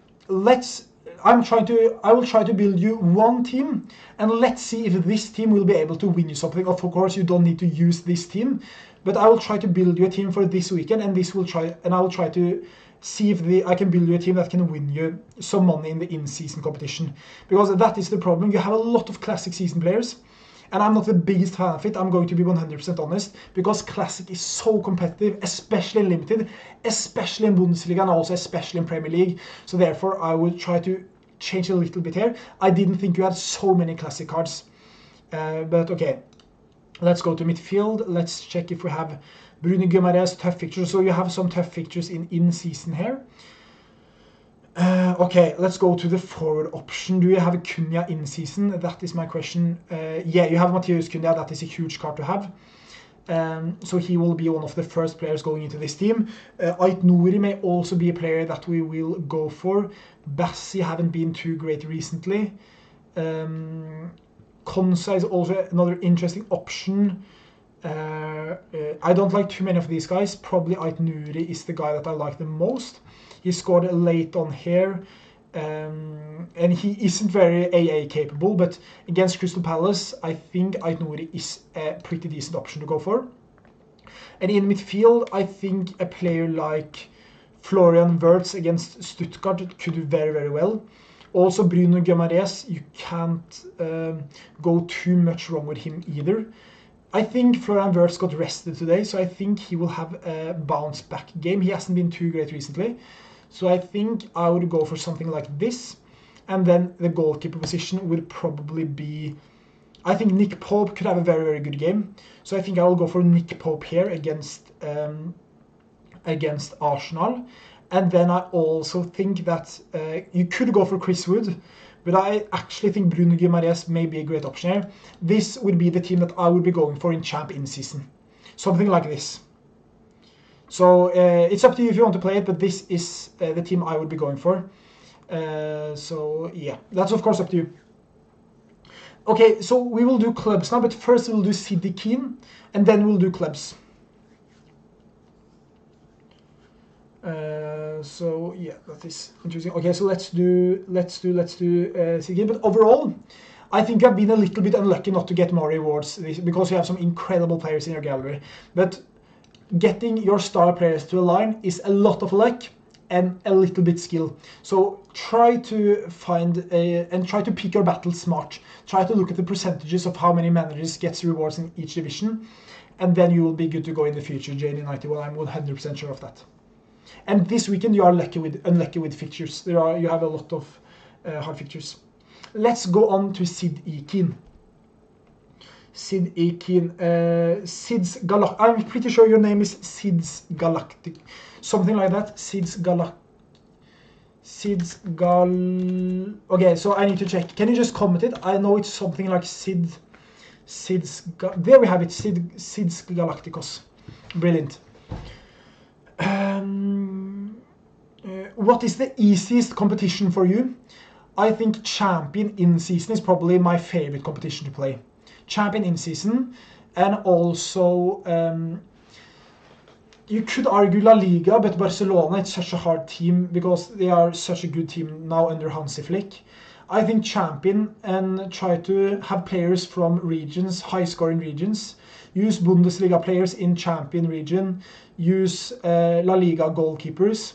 I will try to build you one team, and let's see if this team will be able to win you something. Of course, you don't need to use this team, but I will try to build you a team for this weekend, and I will try to see if I can build you a team that can win you some money in the in-season competition. Because that is the problem. You have a lot of classic season players, and I'm not the biggest fan of it. I'm going to be 100% honest, because Classic is so competitive, especially in Limited, especially in Bundesliga, and also especially in Premier League. So therefore, I will try to change a little bit here. I didn't think you had so many Classic cards. But okay, let's go to midfield. Let's check if we have Bruno Guimaraes tough fixtures. So you have some tough fixtures in season here. Okay, let's go to the forward option. Do you have a Cunha in season? That is my question. Yeah, you have Matheus Cunha. That is a huge card to have. So he will be one of the first players going into this team. Ait Nouri may also be a player that we will go for. Bassi haven't been too great recently. Konsa is also another interesting option. I don't like too many of these guys. Probably Ait Nouri is the guy that I like the most. He scored late on here, and he isn't very AA capable, but against Crystal Palace, I think Ait Nouri is a pretty decent option to go for. And in midfield, I think a player like Florian Wirtz against Stuttgart could do very, very well. Also, Bruno Guimaraes, you can't go too much wrong with him either. I think Florian Wirtz got rested today, so I think he will have a bounce back game. He hasn't been too great recently. So I think I would go for something like this. And then the goalkeeper position would probably be... I think Nick Pope could have a very, very good game. So I think I will go for Nick Pope here against Arsenal. And then I also think that you could go for Chris Wood. But I actually think Bruno Guimaraes may be a great option here. This would be the team that I would be going for in Champ in season. Something like this. So it's up to you if you want to play it, but this is the team I would be going for. So yeah, that's of course up to you. Okay, so we will do clubs now, but first we'll do City Keen, and then we'll do clubs. So yeah, that is interesting. Okay, so let's do City Keen. But overall, I think I've been a little bit unlucky not to get more rewards because you have some incredible players in your gallery. But getting your star players to align is a lot of luck and a little bit skill. So try to find and try to pick your battles smart. Try to look at the percentages of how many managers gets rewards in each division, and then you will be good to go in the future, JD91. I'm 100% sure of that. And this weekend you are unlucky with fixtures. You have a lot of hard fixtures. Let's go on to Sid E. Keen. Sid E. Keen. Sid's Galactic. I'm pretty sure your name is Sid's Galactic. Something like that. Okay, so I need to check. Can you just comment it? I know it's something like there we have it. Sid's Galacticos. Brilliant. What is the easiest competition for you? I think Champion in season is probably my favorite competition to play. Champion in season, and also you could argue La Liga, but Barcelona, it's such a hard team because they are such a good team now under Hansi Flick. I think Champion, and try to have players from regions, high scoring regions. Use Bundesliga players in Champion region. Use La Liga goalkeepers,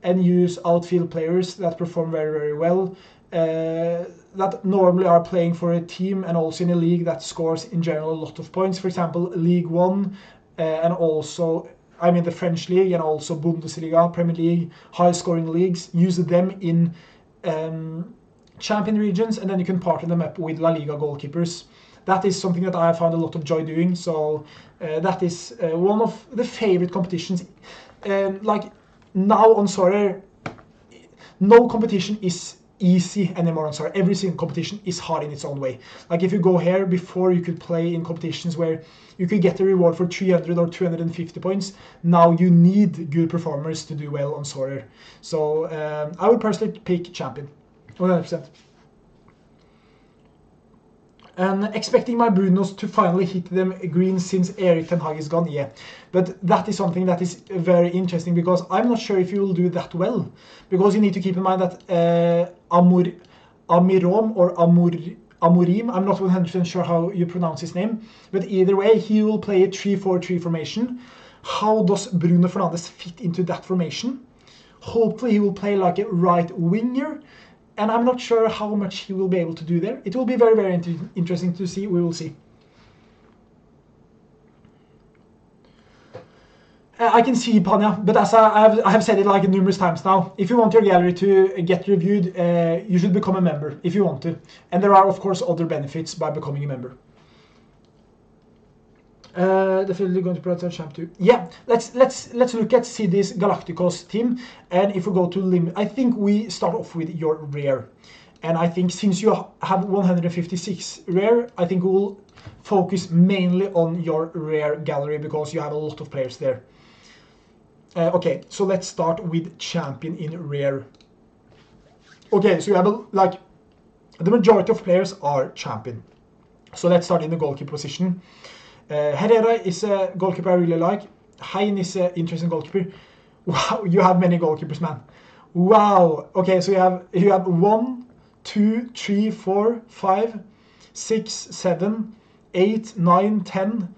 and use outfield players that perform very, very well. That normally are playing for a team and also in a league that scores in general a lot of points. For example, League One, and also, I mean, the French league, and also Bundesliga, Premier League, high scoring leagues. Use them in Champion regions, and then you can partner them up with La Liga goalkeepers. That is something that I have found a lot of joy doing. So that is one of the favorite competitions. Like now on Sorare, no competition is easy anymore on Sorare. Every single competition is hard in its own way. Like if you go here, before you could play in competitions where you could get a reward for 300 or 250 points. Now you need good performers to do well on Sorare. So I would personally pick Champion, 100%. And expecting my Brunos to finally hit them green since Erik Ten Hag is gone, yeah. But that is something that is very interesting because I'm not sure if you will do that well. Because you need to keep in mind that Amirom or Amorim, I'm not 100% sure how you pronounce his name, but either way, he will play a 3-4-3 formation. How does Bruno Fernandes fit into that formation? Hopefully he will play like a right winger, and I'm not sure how much he will be able to do there. It will be very, very interesting to see. We will see. I can see Panya, but as I have said it like numerous times now, if you want your gallery to get reviewed, you should become a member if you want to. And there are, of course, other benefits by becoming a member. Definitely going to prioritize champ 2. Yeah, let's look at City's Galacticos team, and if we go to limit, I think we start off with your rare, and I think since you have 156 rare, I think we will focus mainly on your rare gallery because you have a lot of players there. Okay, so let's start with champion in rare. Okay, so you have like the majority of players are champion. So let's start in the goalkeeper position. Herrera is a goalkeeper I really like. Hein is an interesting goalkeeper. Wow, you have many goalkeepers, man. Wow. Okay, so you have 1, 2, 3, 4, 5, 6, 7, 8, 9, 10,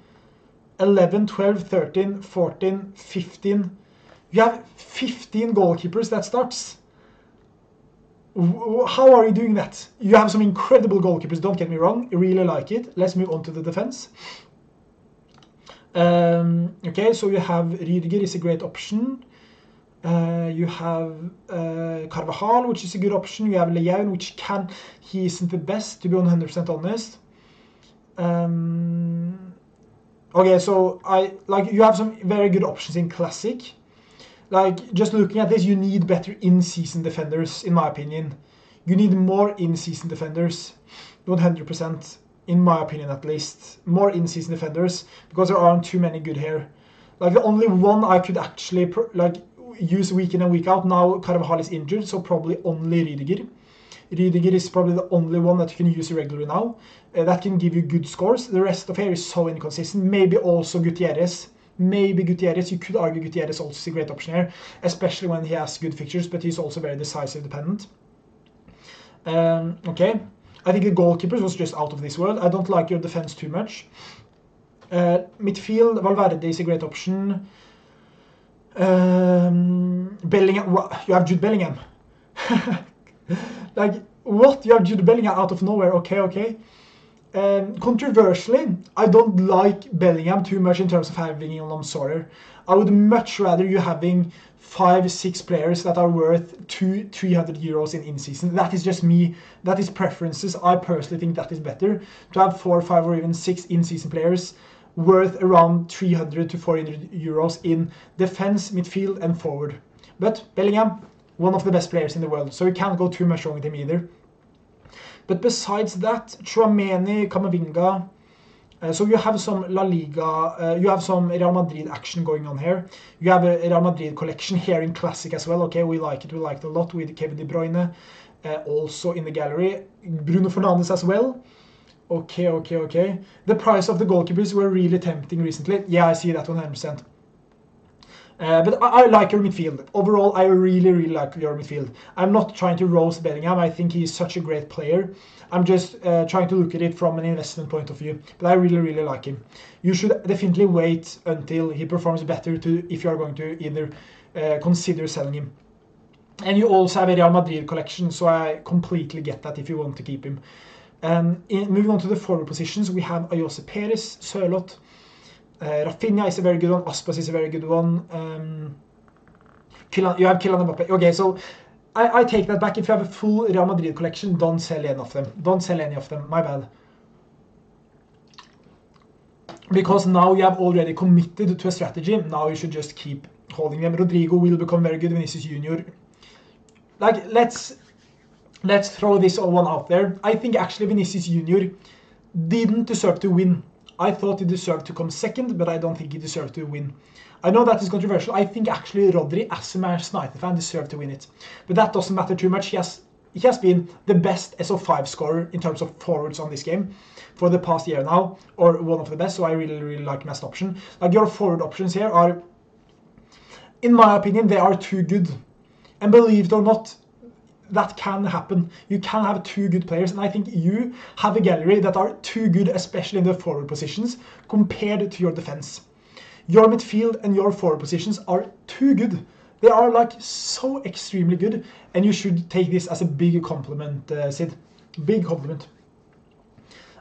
11, 12, 13, 14, 15. You have 15 goalkeepers that starts. How are you doing that? You have some incredible goalkeepers, don't get me wrong. I really like it. Let's move on to the defense. Okay, so you have Rüdiger is a great option. You have Carvajal, which is a good option. You have Lejeune, which he isn't the best, to be 100% honest. Okay, so you have some very good options in Classic. Like, just looking at this, you need better in-season defenders, in my opinion. You need more in-season defenders, 100%. In my opinion, at least, more in-season defenders, because there aren't too many good here. Like, the only one I could actually use week in and week out, now Carvajal is injured, so probably only Rüdiger. Rüdiger is probably the only one that you can use regularly now. That can give you good scores. The rest of here is so inconsistent. Maybe also Gutierrez. Maybe Gutierrez. You could argue Gutierrez also is a great option here, especially when he has good fixtures, but he's also very decisive dependent. Okay. I think the goalkeepers was just out of this world. I don't like your defense too much. Midfield, Valverde is a great option. Bellingham, you have Jude Bellingham. Like, what? You have Jude Bellingham out of nowhere. Okay. Controversially, I don't like Bellingham too much in terms of having him on Sorare. I would much rather you having 5-6 players that are worth 200-300 euros in season. That is just me. That is preferences. I personally think that is better to have 4, 5, or even 6 in-season players worth around 300 to 400 euros in defense, midfield, and forward. But Bellingham, one of the best players in the world, so you can't go too much wrong with him either. But besides that, Tchouaméni, Camavinga. So you have some La Liga, you have some Real Madrid action going on here. You have a Real Madrid collection here in Classic as well. Okay, we like it a lot with Kevin De Bruyne also in the gallery. Bruno Fernandes as well. Okay. The price of the goalkeepers were really tempting recently. Yeah, I see that 100%. But I like your midfield. Overall, I really like your midfield. I'm not trying to roast Bellingham. I think he's such a great player. I'm just trying to look at it from an investment point of view. But I really like him. You should definitely wait until he performs better if you are going to either consider selling him. And you also have a Real Madrid collection, so I completely get that if you want to keep him. Moving on to the forward positions, we have Ayose Perez, Sørloth. Rafinha is a very good one. Aspas is a very good one. You have Kylian Mbappe. Okay, so I take that back. If you have a full Real Madrid collection, don't sell any of them. Don't sell any of them. My bad. Because now you have already committed to a strategy. Now you should just keep holding them. Rodrigo will become very good. Vinicius Junior. Like, let's throw this one out there. I think actually Vinicius Junior didn't deserve to win. I thought he deserved to come second, but I don't think he deserved to win. I know that is controversial. I think actually Rodri, as a Manchester United fan, deserved to win it. But that doesn't matter too much. He he has been the best SO5 scorer in terms of forwards on this game for the past year now, or one of the best, so I really like him as an option. Like, your forward options here are, in my opinion, they are too good. And believe it or not, that can happen. You can have two good players, and I think you have a gallery that are too good, especially in the forward positions, compared to your defense. Your midfield and your forward positions are too good. They are like so extremely good, and you should take this as a big compliment, Sid. Big compliment.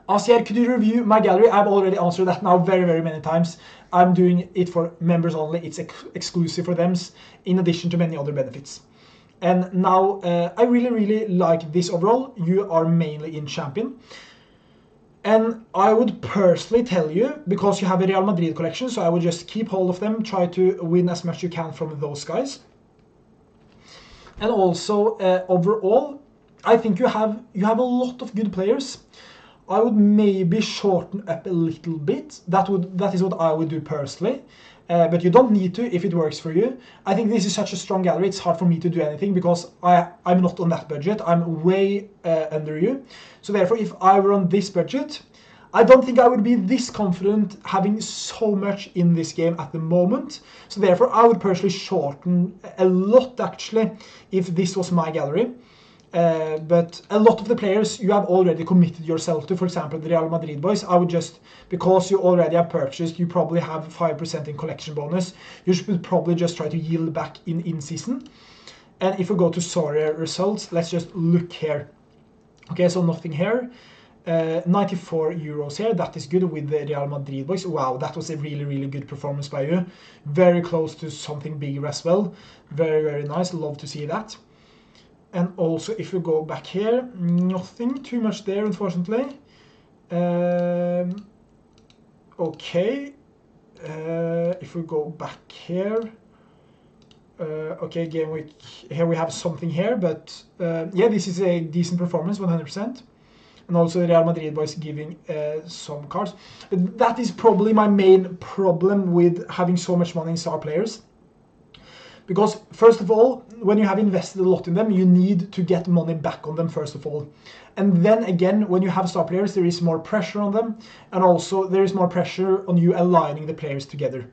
Asier, could you review my gallery? I've already answered that now very many times. I'm doing it for members only. It's exclusive for them, in addition to many other benefits. And now I really like this overall. You are mainly in champion. And I would personally tell you, because you have a Real Madrid collection, so I would just keep hold of them, try to win as much you can from those guys. And also, overall, I think you have a lot of good players. I would maybe shorten up a little bit. That is what I would do personally. But you don't need to if it works for you. I think this is such a strong gallery, it's hard for me to do anything because I'm not on that budget. I'm way under you. So therefore, if I were on this budget, I don't think I would be this confident having so much in this game at the moment. So therefore, I would personally shorten a lot actually if this was my gallery. But a lot of the players you have already committed yourself to, for example, the Real Madrid boys, I would just, because you already have purchased, you probably have 5% in collection bonus, you should probably just try to yield back in season. And if we go to Sorare results, let's just look here. Okay, so nothing here. 94 euros here, that is good with the Real Madrid boys. Wow, that was a really good performance by you. Very close to something bigger as well. Very nice, love to see that. And also, if we go back here, nothing too much there, unfortunately. Okay. If we go back here. Okay, game week. Here we have something here, but yeah, this is a decent performance, 100%. And also the Real Madrid boys giving some cards. But that is probably my main problem with having so much money in star players. Because first of all, when you have invested a lot in them, you need to get money back on them first of all. And then again, when you have star players, there is more pressure on them. And also there is more pressure on you aligning the players together.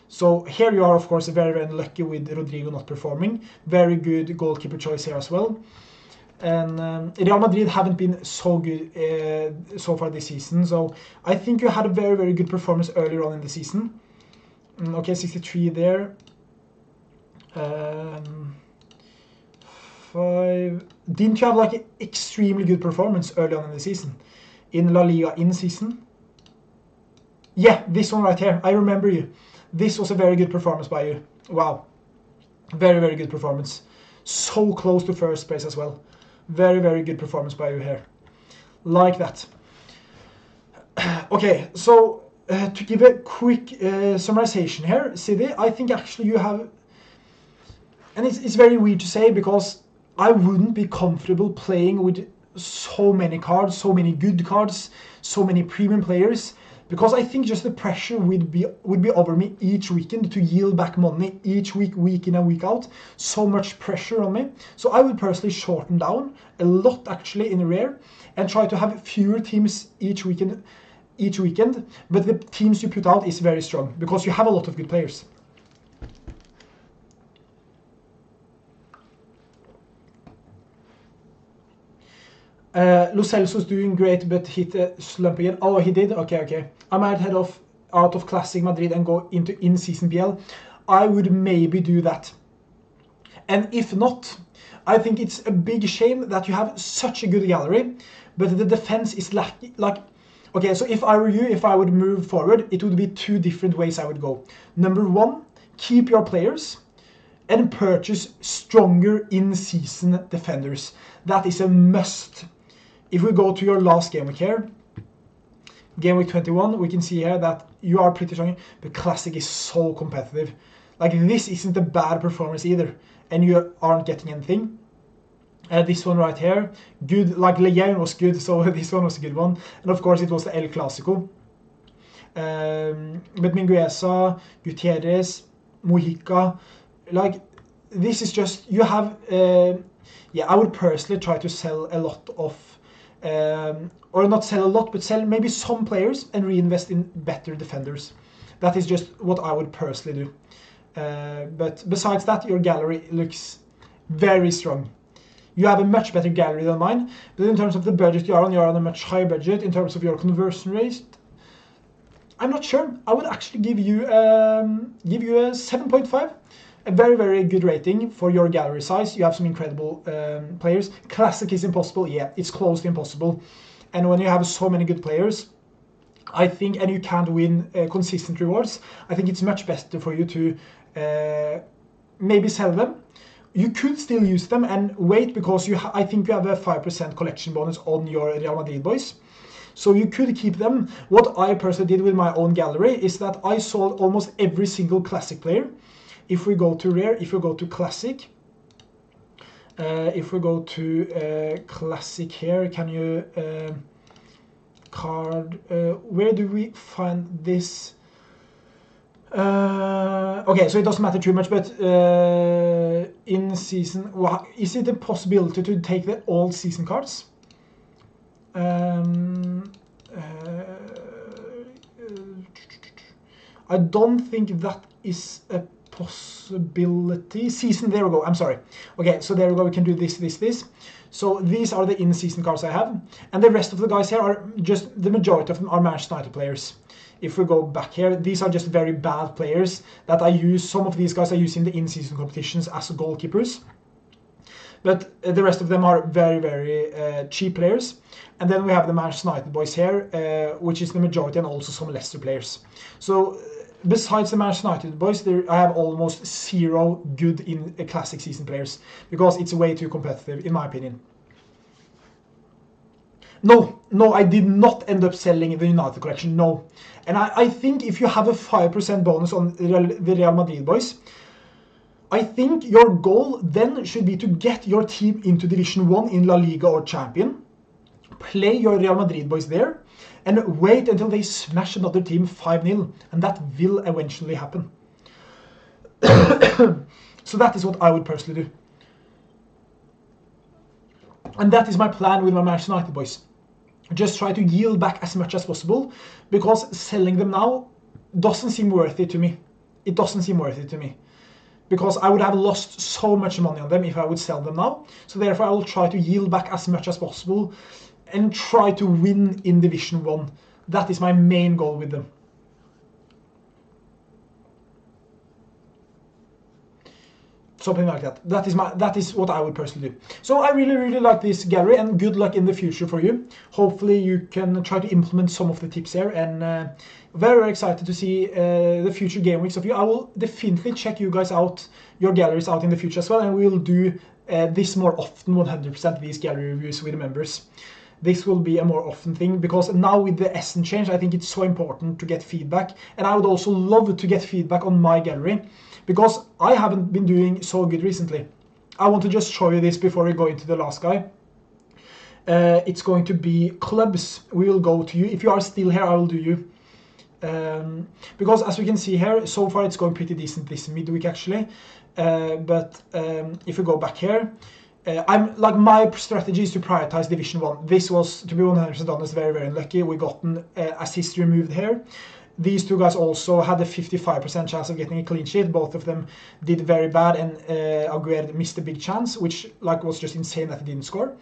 So here you are, of course, very unlucky with Rodrigo not performing. Very good goalkeeper choice here as well. And Real Madrid haven't been so good so far this season. So I think you had a very good performance earlier on in the season. Okay, 63 there. 5. Didn't you have like an extremely good performance early on in the season? In La Liga in season? Yeah, this one right here. I remember you. This was a very good performance by you. Wow. Very good performance. So close to first place as well. Very good performance by you here. Like that. Okay, so to give a quick summarization here, City, I think actually you have... And it's very weird to say because I wouldn't be comfortable playing with so many cards, so many good cards, so many premium players, because I think just the pressure would be over me each weekend to yield back money each week in and week out. So much pressure on me. So I would personally shorten down a lot actually in rare and try to have fewer teams each weekend. But the teams you put out is very strong because you have a lot of good players. Lo Celso's doing great, but hit a slump again. Oh, he did? Okay. I might head out of Classic Madrid and go into in-season PL. I would maybe do that. And if not, I think it's a big shame that you have such a good gallery, but the defense is lacking. Okay, so if I were you, if I would move forward, it would be two different ways I would go. Number one, keep your players and purchase stronger in-season defenders. That is a must. If we go to your last game week here, game week 21, we can see here that you are pretty strong. The Classic is so competitive. Like, this isn't a bad performance either, and you aren't getting anything. This one right here, good. Like, Lejeune was good, so this one was a good one. And of course, it was the El Clásico. But Mingueza, Gutierrez, Mujica, like, this is just, you have yeah, I would personally try to sell a lot of, or not sell a lot, but sell maybe some players and reinvest in better defenders. That is just what I would personally do. But besides that, your gallery looks very strong. You have a much better gallery than mine, but in terms of the budget you're on a much higher budget. In terms of your conversion rate, I'm not sure. I would actually give you a 7.5. A very, very good rating for your gallery size. You have some incredible players. Classic is impossible. Yeah, it's close to impossible. And when you have so many good players, I think, and you can't win consistent rewards, I think it's much better for you to maybe sell them. You could still use them and wait, because I think you have a 5% collection bonus on your Real Madrid boys. So you could keep them. What I personally did with my own gallery is that I sold almost every single classic player. If we go to rare, if we go to classic, if we go to classic here, can you card, where do we find this? Okay, so it doesn't matter too much, but in season, is it a possibility to take the all season cards? I don't think that is a possibility. Season, there we go, I'm sorry. Okay, so there we go, we can do this. So these are the in-season cards I have, and the rest of the guys here are just, the majority of them are Manchester United players. If we go back here, these are just very bad players that I use. Some of these guys I use in the in-season competitions as goalkeepers, but the rest of them are very, very cheap players. And then we have the Manchester United boys here, which is the majority, and also some Leicester players. So besides the Manchester United boys, I have almost zero good in classic season players, because it's way too competitive, in my opinion. No, I did not end up selling the United collection, no. And I think if you have a 5% bonus on the Real Madrid boys, I think your goal then should be to get your team into Division 1 in La Liga or Champion, play your Real Madrid boys there, and wait until they smash another team 5-0, and that will eventually happen. So that is what I would personally do. And that is my plan with my Manchester United boys. Just try to yield back as much as possible, because selling them now doesn't seem worth it to me. It doesn't seem worth it to me, because I would have lost so much money on them if I would sell them now. So therefore I will try to yield back as much as possible and try to win in Division 1. That is my main goal with them. Something like that. That is what I would personally do. So I really, really like this gallery, and good luck in the future for you. Hopefully you can try to implement some of the tips here, and very, very excited to see the future game weeks of you. I will definitely check you guys out, your galleries out in the future as well, and we will do this more often, 100%, these gallery reviews with the members. This will be a more often thing, because now with the Essen change, I think it's so important to get feedback, and I would also love to get feedback on my gallery, because I haven't been doing so good recently. I want to just show you this before we go into the last guy. It's going to be clubs. We will go to you. If you are still here, I will do you. Because as we can see here, so far it's going pretty decent this midweek actually. But if we go back here, I'm my strategy is to prioritize Division 1. This was, to be 100% honest, very, very unlucky. We got an assist removed here. These two guys also had a 55% chance of getting a clean sheet. Both of them did very bad, and Aguirre missed a big chance, which was just insane that he didn't score.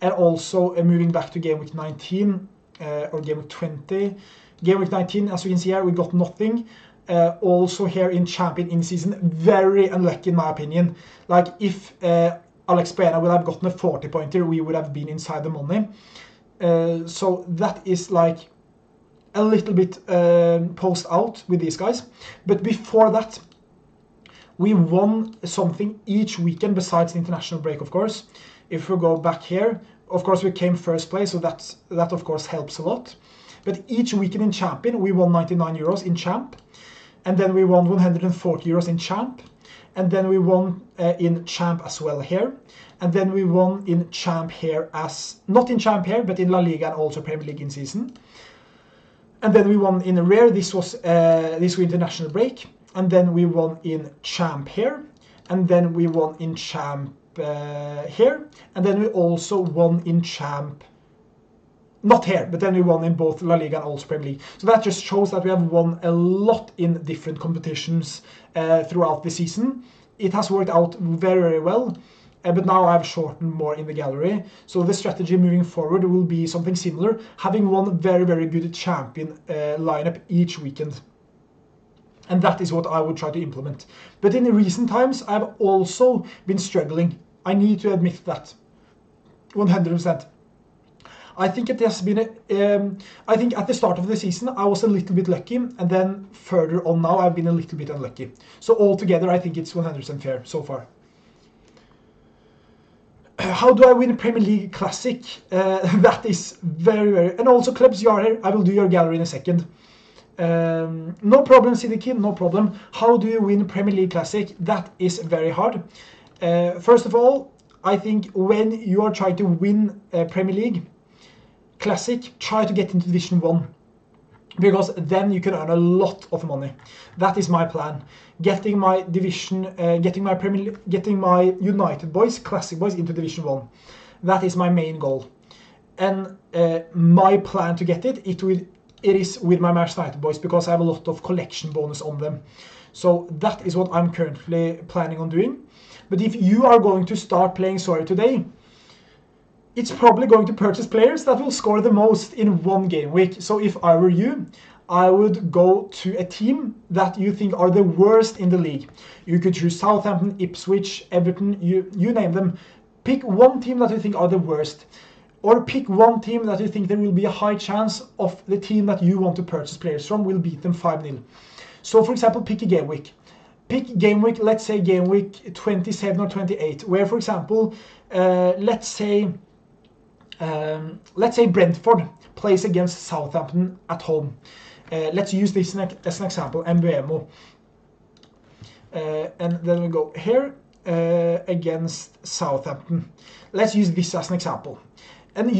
And also moving back to game week 19 or game week 20. Game week 19, as you can see here, we got nothing. Also here in Champion in season, very unlucky in my opinion. Like if Alex Pena would have gotten a 40-pointer, we would have been inside the money. So that is like a little bit post out with these guys. But before that, we won something each weekend besides the international break, of course. If we go back here, of course we came first place, so that of course helps a lot. But each weekend in Champion, we won 99 euros in Champ, and then we won 140 euros in Champ, and then we won in Champ as well here, and then we won in Champ here as, not in Champ here, but in La Liga and also Premier League in season. And then we won in Rare, this was international break, and then we won in Champ here, and then we won in Champ here, and then we also won in Champ. Not here, but then we won in both La Liga and also Premier League. So that just shows that we have won a lot in different competitions throughout the season. It has worked out very, very well, but now I've shortened more in the gallery. So the strategy moving forward will be something similar, having one very, very good champion lineup each weekend. And that is what I would try to implement. But in recent times, I've also been struggling. I need to admit that, 100%. I think it has been, I think at the start of the season, I was a little bit lucky, and then further on now, I've been a little bit unlucky. So altogether, I think it's 100% fair so far. How do I win Premier League Classic? That is very, very, and also clubs, you are here. I will do your gallery in a second. No problem, Siddiqui, no problem. How do you win Premier League Classic? That is very hard. First of all, I think when you are trying to win Premier League Classic, try to get into Division 1, because then you can earn a lot of money. That is my plan. Getting my division, getting my United boys, Classic boys into Division 1. That is my main goal. And my plan to get it is with my Manchester United boys, because I have a lot of collection bonus on them. So that is what I'm currently planning on doing. But if you are going to start playing Sorare today, it's probably going to purchase players that will score the most in one game week. So if I were you, I would go to a team that you think are the worst in the league. You could choose Southampton, Ipswich, Everton, you name them. Pick one team that you think are the worst. Or pick one team that you think there will be a high chance of the team that you want to purchase players from will beat them 5-0. So for example, pick a game week. Pick game week, let's say game week 27 or 28, where for example, let's say Brentford plays against Southampton at home. Let's use this as an example, Mbuemo. And then we go here against Southampton. Let's use this as an example. And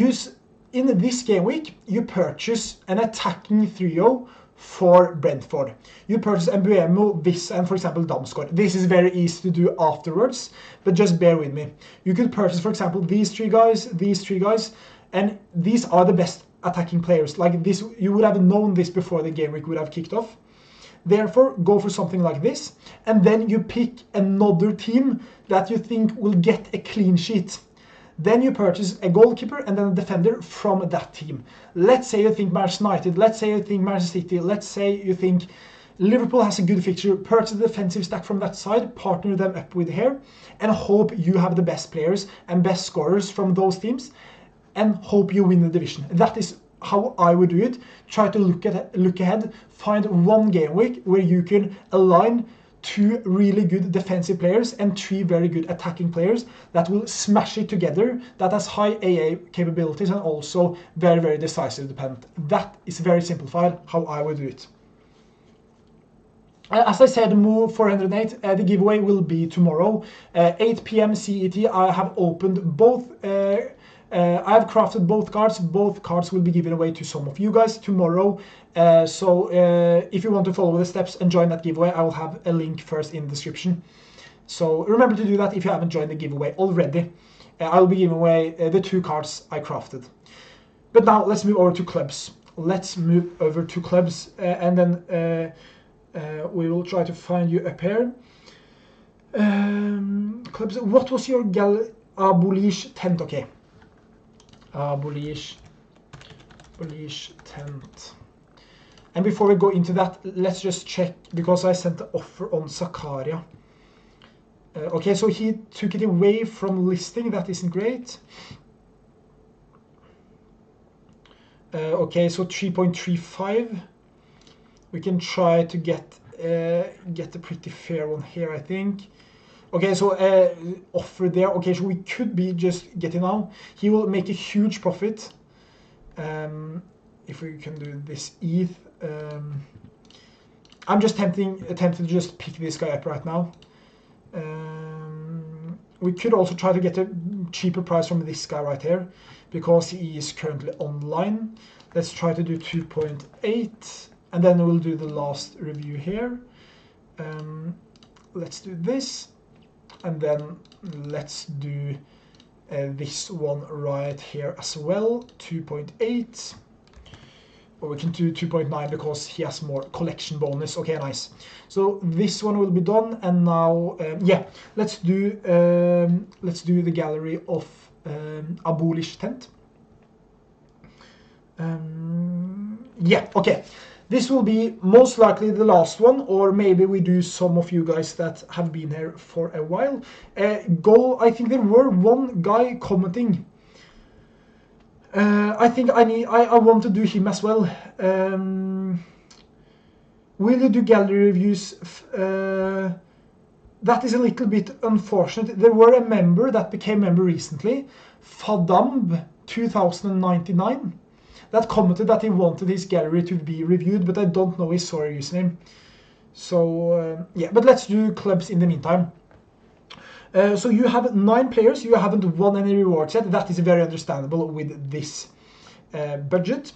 in this game week, you purchase an attacking trio for Brentford. You purchase Mbuemo, Vissa, and for example Damsgaard. This is very easy to do afterwards, but just bear with me. You could purchase, for example, these three guys, and these are the best attacking players. Like this, you would have known this before the game week would have kicked off. Therefore, go for something like this, and then you pick another team that you think will get a clean sheet. Then you purchase a goalkeeper and then a defender from that team. Let's say you think Manchester United, let's say you think Manchester City, let's say you think Liverpool has a good fixture, purchase the defensive stack from that side, partner them up with here, and hope you have the best players and best scorers from those teams, and hope you win the division. That is how I would do it. Try to look ahead, find one game week where you can align 2 really good defensive players and 3 very good attacking players that will smash it together, that has high AA capabilities and also very, very decisive dependent. That is very simplified how I would do it. As I said, move 408, the giveaway will be tomorrow, 8 p.m. CET. I have opened both, I have crafted both cards. Both cards will be given away to some of you guys tomorrow. So if you want to follow the steps and join that giveaway, I will have a link first in the description. So remember to do that if you haven't joined the giveaway already. I will be giving away the 2 cards I crafted. But now let's move over to clubs. And then we will try to find you up here. Clubs. What was your Abolish tent? Okay. Abolish tent. And before we go into that, let's just check, because I sent the offer on Zakaria. Okay, so he took it away from listing. That isn't great. Okay, so 3.35. We can try to get a pretty fair one here, I think. Okay, so offer there. Okay, so we could be just getting now. He will make a huge profit. If we can do this ETH. I'm just tempted to just pick this guy up right now. We could also try to get a cheaper price from this guy right here, because he is currently online. Let's try to do 2.8, and then we'll do the last review here. Let's do this. And then let's do this one right here as well, 2.8. Or we can do 2.9 because he has more collection bonus. Okay, nice. So this one will be done, and now yeah, let's do the gallery of Abolish Tent. Yeah, okay. This will be most likely the last one, or maybe we do some of you guys that have been here for a while. I think there were one guy commenting. I think I want to do him as well. Will you do gallery reviews? That is a little bit unfortunate. There were a member that became member recently, Fadamb 2099, that commented that he wanted his gallery to be reviewed, but I don't know his Sorare username. So yeah, but let's do clubs in the meantime. So you have 9 players, you haven't won any rewards yet. That is very understandable with this budget.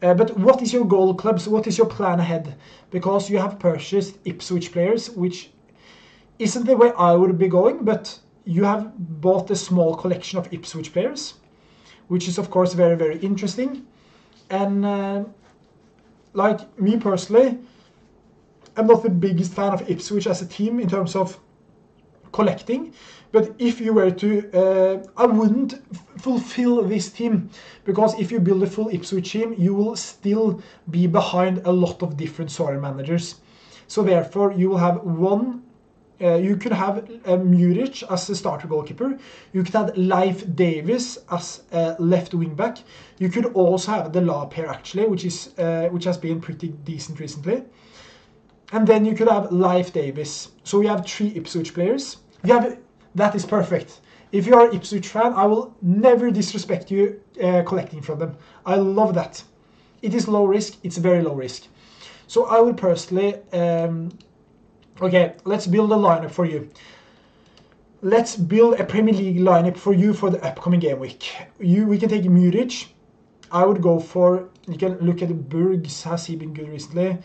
But what is your goal, clubs? What is your plan ahead? Because you have purchased Ipswich players, which isn't the way I would be going, but you have bought a small collection of Ipswich players, which is of course very, very interesting. And like me personally, I'm not the biggest fan of Ipswich as a team in terms of collecting, but if you were to, I wouldn't fulfill this team, because if you build a full Ipswich team, you will still be behind a lot of different Sorare managers. So therefore, you will have one. You could have Muric as a starter goalkeeper. You could have Leif Davis as a left wing back. You could also have the Lab here actually, which has been pretty decent recently. And then you could have Leif Davis. So we have 3 Ipswich players. That is perfect. If you are an Ipswich fan, I will never disrespect you collecting from them. I love that. It is low risk. It's very low risk. So I would personally. Okay, let's build a lineup for you. Let's build a Premier League lineup for you for the upcoming game week. We can take Muric. I would go for. You can look at Burgs. Has he been good recently?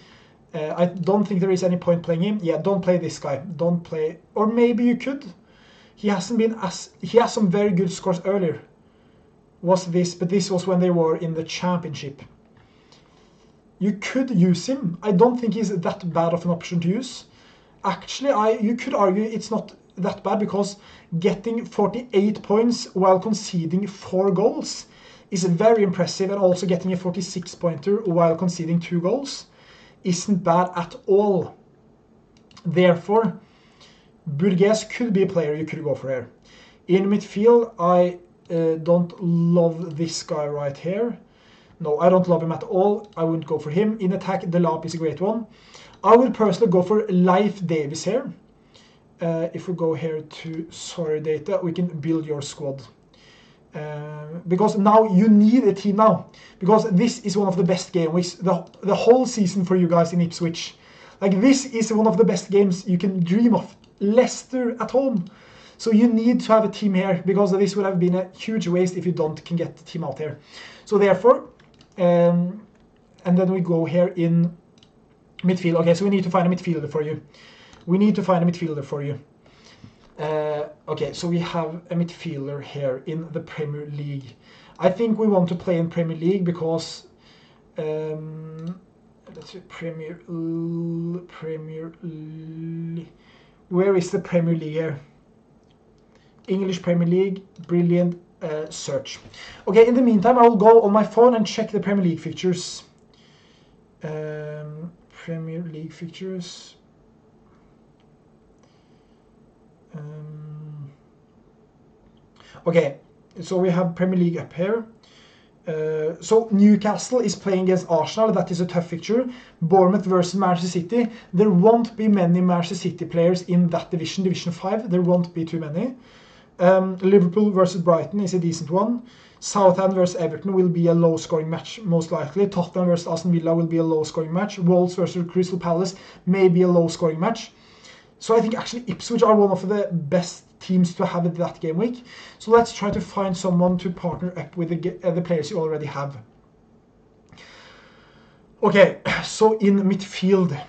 I don't think there is any point playing him. Yeah, don't play this guy. Don't play. Or maybe you could. He hasn't been as. He has some very good scores earlier. But this was when they were in the championship. You could use him. I don't think he's that bad of an option to use. Actually, you could argue it's not that bad, because getting 48 points while conceding 4 goals is very impressive, and also getting a 46-pointer while conceding 2 goals isn't bad at all. Therefore, Burgess could be a player you could go for here. In midfield, I don't love this guy right here. No, I don't love him at all. I wouldn't go for him. In attack, Delap is a great one. I would personally go for Leif Davis here. If we go here to Sorare data, we can build your squad. Because now you need a team now. Because this is one of the best game weeks the whole season for you guys in Ipswich. Like, this is one of the best games you can dream of. Leicester at home. So you need to have a team here, because this would have been a huge waste if you can get the team out here. So therefore, and then we go here in midfield. Okay, so we need to find a midfielder for you. Okay, so we have a midfielder here in the Premier League. I think we want to play in Premier League because let's see, Premier League. Where is the Premier League here? English Premier League, brilliant. Search. Okay, in the meantime, I will go on my phone and check the Premier League fixtures. Premier League fixtures. Okay, so we have Premier League up here. So Newcastle is playing against Arsenal. That is a tough fixture. Bournemouth versus Manchester City. There won't be many Manchester City players in that division, Division 5. There won't be too many. Liverpool versus Brighton is a decent one. Southampton versus Everton will be a low-scoring match, most likely. Tottenham versus Aston Villa will be a low-scoring match. Wolves versus Crystal Palace may be a low-scoring match. So I think actually Ipswich are one of the best teams to have at that game week. So let's try to find someone to partner up with the players you already have. Okay, so in midfield,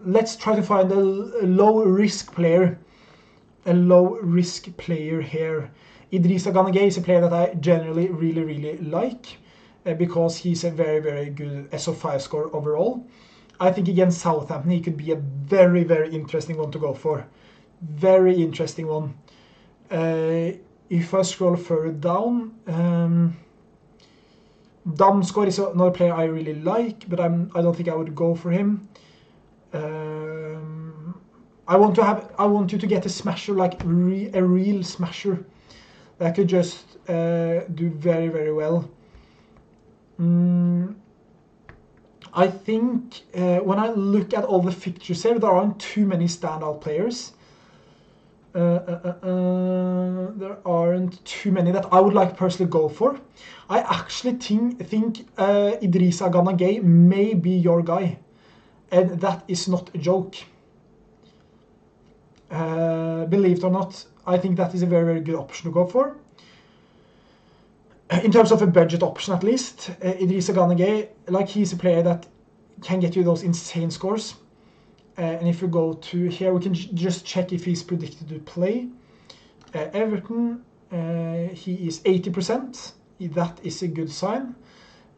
let's try to find a low-risk player. a low-risk player here. Idrissa Gana Gueye is a player that I generally really like because he's a very good SO5 score overall. I think against Southampton he could be a very interesting one to go for. Very interesting one. If I scroll further down, Damsgaard is another player I really like, but I don't think I would go for him. I want you to get a smasher, like a real smasher that could just do very well. I think when I look at all the fixtures here, there aren't too many standout players. There aren't too many that I would like personally go for. I actually think Idrissa Gana Gueye may be your guy, and that is not a joke. Believe it or not, I think that is a very good option to go for. In terms of a budget option at least, Idrissa Gana Gueye, like he's a player that can get you those insane scores. And if we go to here, we can just check if he's predicted to play. Everton, he is 80%. That is a good sign.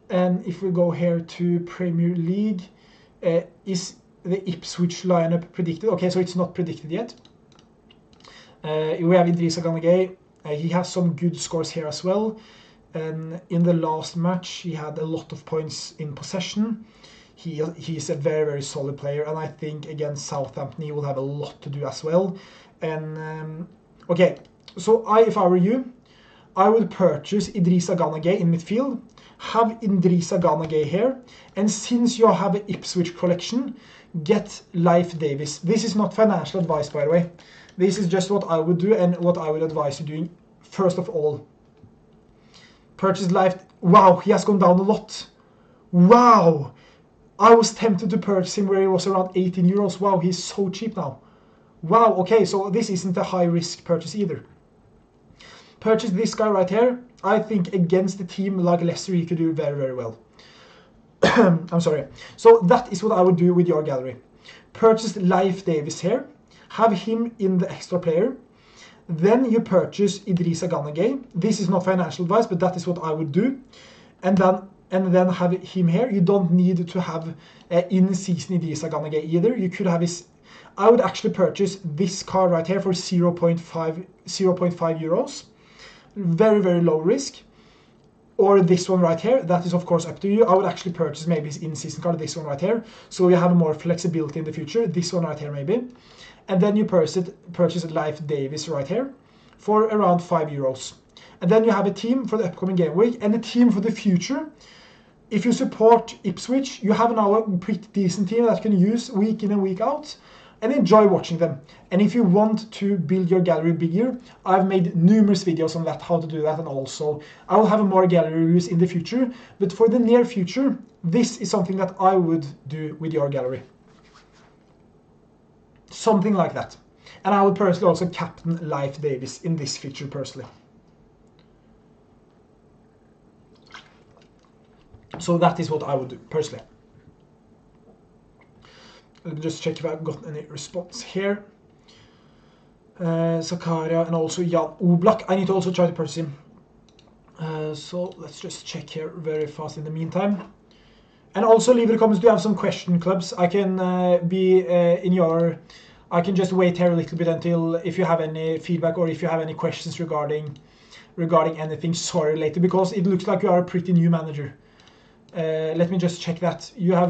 And if we go here to Premier League, is the Ipswich lineup predicted? Okay, so it's not predicted yet. We have Idrissa Gana Gueye. He has some good scores here as well. And in the last match, he had a lot of points in possession. He's a very solid player, and I think against Southampton he will have a lot to do as well. And okay, so if I were you, I would purchase Idrissa Gana Gueye in midfield, have Idrissa Gana Gueye here, and since you have an Ipswich collection, get Leif Davis. This is not financial advice, by the way. This is just what I would do and what I would advise you doing first of all. Purchase Leif. Wow, he has gone down a lot. Wow. I was tempted to purchase him where he was around 18 euros. Wow, he's so cheap now. Wow, okay, so this isn't a high-risk purchase either. Purchase this guy right here. I think against a team like Leicester, he could do very well. I'm sorry. So that is what I would do with your gallery. Purchase Leif Davis here. Have him in the extra player. Then you purchase Idrissa Gana Gueye. This is not financial advice, but that is what I would do. And then have him here. You don't need to have in-season Idrissa Gana Gueye either. You could have his... I would actually purchase this card right here for 0.5 euros. Very low risk. Or this one right here. That is of course up to you. I would actually purchase maybe his in-season card, this one right here. So you have more flexibility in the future. This one right here maybe. And then you purchase Leif Davis right here for around 5 euros. And then you have a team for the upcoming game week and a team for the future. If you support Ipswich, you have now a pretty decent team that can use week in and week out and enjoy watching them. And if you want to build your gallery bigger, I've made numerous videos on that, how to do that, and also I will have more gallery reviews in the future. But for the near future, this is something that I would do with your gallery. Something like that. And I would personally also captain Leif Davis in this feature personally. So that is what I would do personally. Let me just check if I've got any response here. Zakaria and also Jan Oblak. I need to also try to purchase him. So let's just check here very fast in the meantime. And also leave in the comments, do you have some question clubs? I can I can just wait here a little bit until if you have any feedback or if you have any questions regarding anything Sorare related, because it looks like you are a pretty new manager. Let me just check that. You are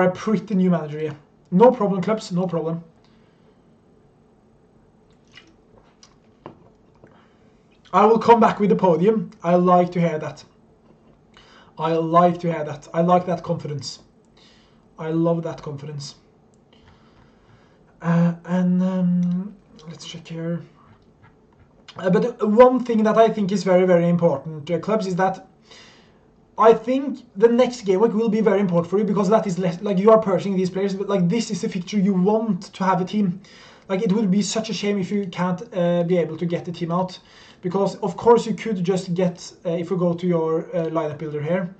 a pretty new manager, yeah. No problem, clubs, no problem. I will come back with the podium. I like to hear that. I like to hear that. I like that confidence. I love that confidence. Let's check here. But one thing that I think is very important to clubs is that I think the next game week will be very important for you, because that is less, like, you are purchasing these players, but like this is a fixture you want to have a team. Like it would be such a shame if you can't be able to get the team out, because of course you could just get, if we go to your lineup builder here,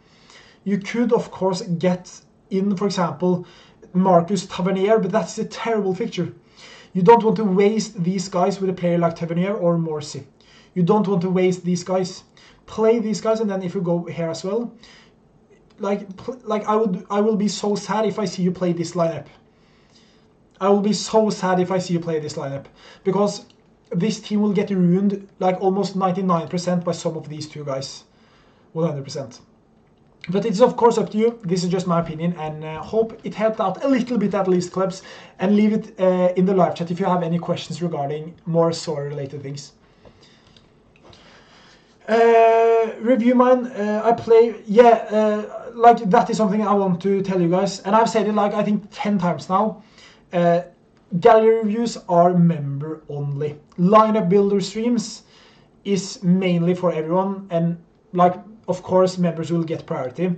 you could of course get in, for example, Marcus Tavernier, but that's a terrible fixture. You don't want to waste these guys with a player like Tavernier or Morsi. You don't want to waste these guys. Play these guys, and then if you go here as well, like I will be so sad if I see you play this lineup. I will be so sad if I see you play this lineup, because this team will get ruined like almost 99% by some of these two guys. 100%. But it's of course up to you. This is just my opinion, and hope it helped out a little bit at least, clubs. And leave it in the live chat if you have any questions regarding more Sorare related things. Review mine. I play. Yeah, like that is something I want to tell you guys, and I've said it like I think 10 times now. Gallery reviews are member only. Lineup builder streams is mainly for everyone, and like of course members will get priority,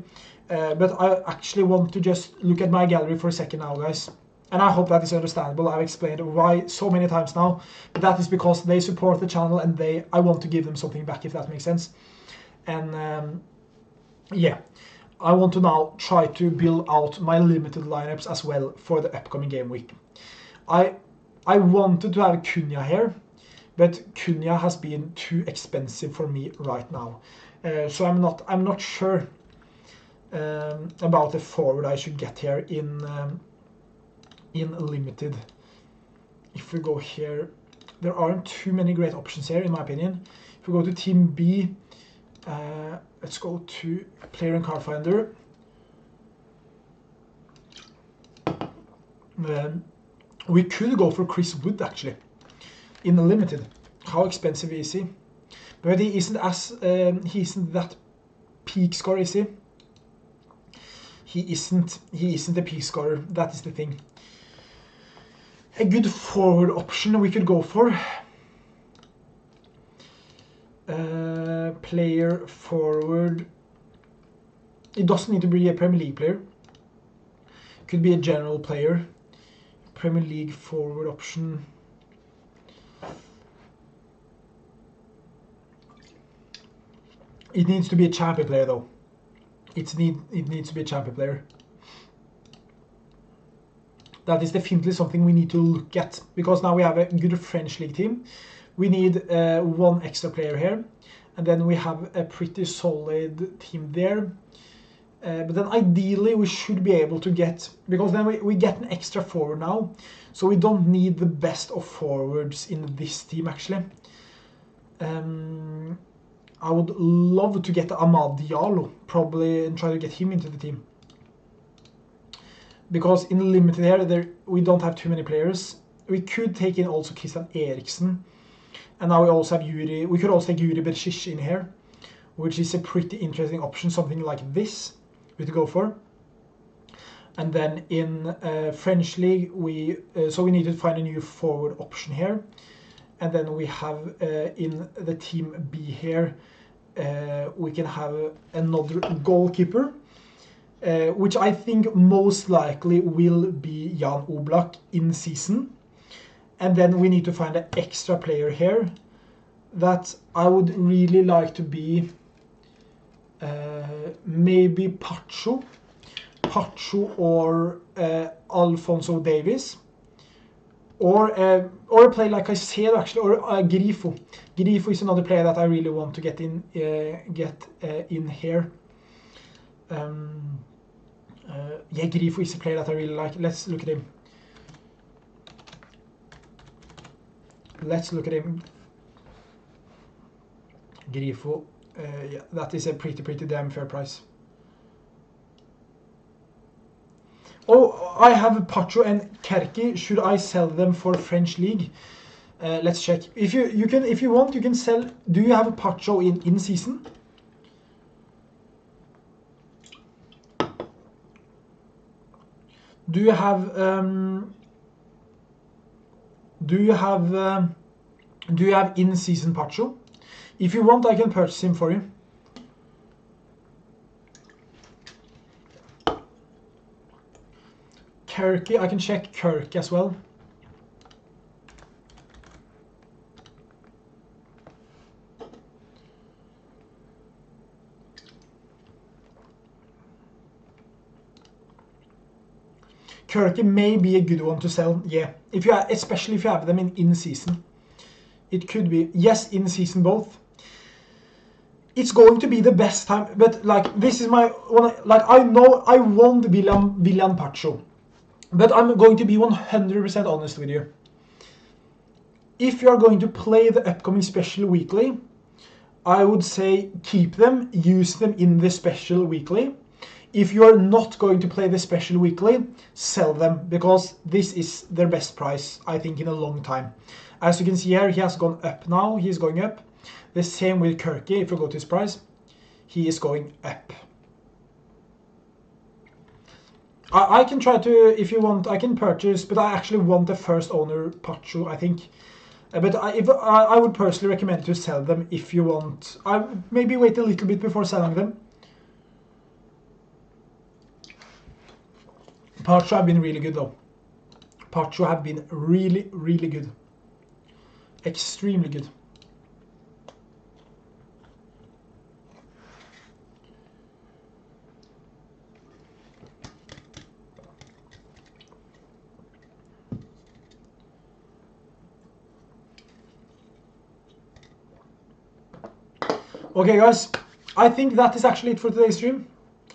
but I actually want to just look at my gallery for a second now, guys, and I hope that is understandable. I've explained why so many times now, but that is because they support the channel, and I want to give them something back, if that makes sense. And yeah, I want to now try to build out my limited lineups as well for the upcoming game week. I wanted to have Cunha here, but Cunha has been too expensive for me right now. So I'm not sure about the forward I should get here in limited. If we go here, there aren't too many great options here in my opinion. If we go to Team B, let's go to Player and Card Finder. We could go for Chris Wood actually in the limited. How expensive is he? But he isn't that peak score, is he? He isn't a peak scorer. That is the thing. A good forward option we could go for. Player forward. It doesn't need to be a Premier League player. Could be a general player. Premier League forward option. It needs to be a champion player though. It needs to be a champion player. That is definitely something we need to look at, because now we have a good French league team. We need one extra player here, and then we have a pretty solid team there. But then ideally we should be able to get, because then we get an extra forward now, so we don't need the best of forwards in this team actually. I would love to get Amad Diallo, probably, and try to get him into the team. Because in limited here, we don't have too many players. We could take in also Christian Eriksen. And now we also have Yuri. We could also take Yuri Bershish in here, which is a pretty interesting option, something like this we could go for. And then in French League, so we need to find a new forward option here. And then we have in the Team B here, we can have another goalkeeper, which I think most likely will be Jan Oblak in season. And then we need to find an extra player here that I would really like to be maybe Pacho or Alphonso Davies. Or a player like I said actually, or Grifo. Grifo is another player that I really want to get in here. Yeah, Grifo is a player that I really like. Let's look at him. Grifo. Yeah, that is a pretty damn fair price. Oh, I have Pacho and Kerki. Should I sell them for French League? Let's check. If you want, you can sell. Do you have a Pacho in season? Do you have in season Pacho? If you want, I can purchase him for you. Kirky, I can check Kirk as well. Kirky may be a good one to sell, yeah. If you especially if you have them in season. It could be, yes, in season both. It's going to be the best time, but like this is my one. Like I know I want Willian Pacho, but I'm going to be 100% honest with you. If you are going to play the upcoming special weekly, I would say keep them, use them in the special weekly. If you are not going to play the special weekly, sell them, because this is their best price, I think, in a long time. As you can see here, he has gone up now, he's going up. The same with Kirky, if you go to his price, he is going up. I can try to, if you want, I can purchase, but I actually want the first owner Pacho, I think. But I would personally recommend to sell them if you want. Maybe wait a little bit before selling them. Pacho have been really good though. Pacho have been really, really good. Extremely good. Okay guys, I think that is actually it for today's stream.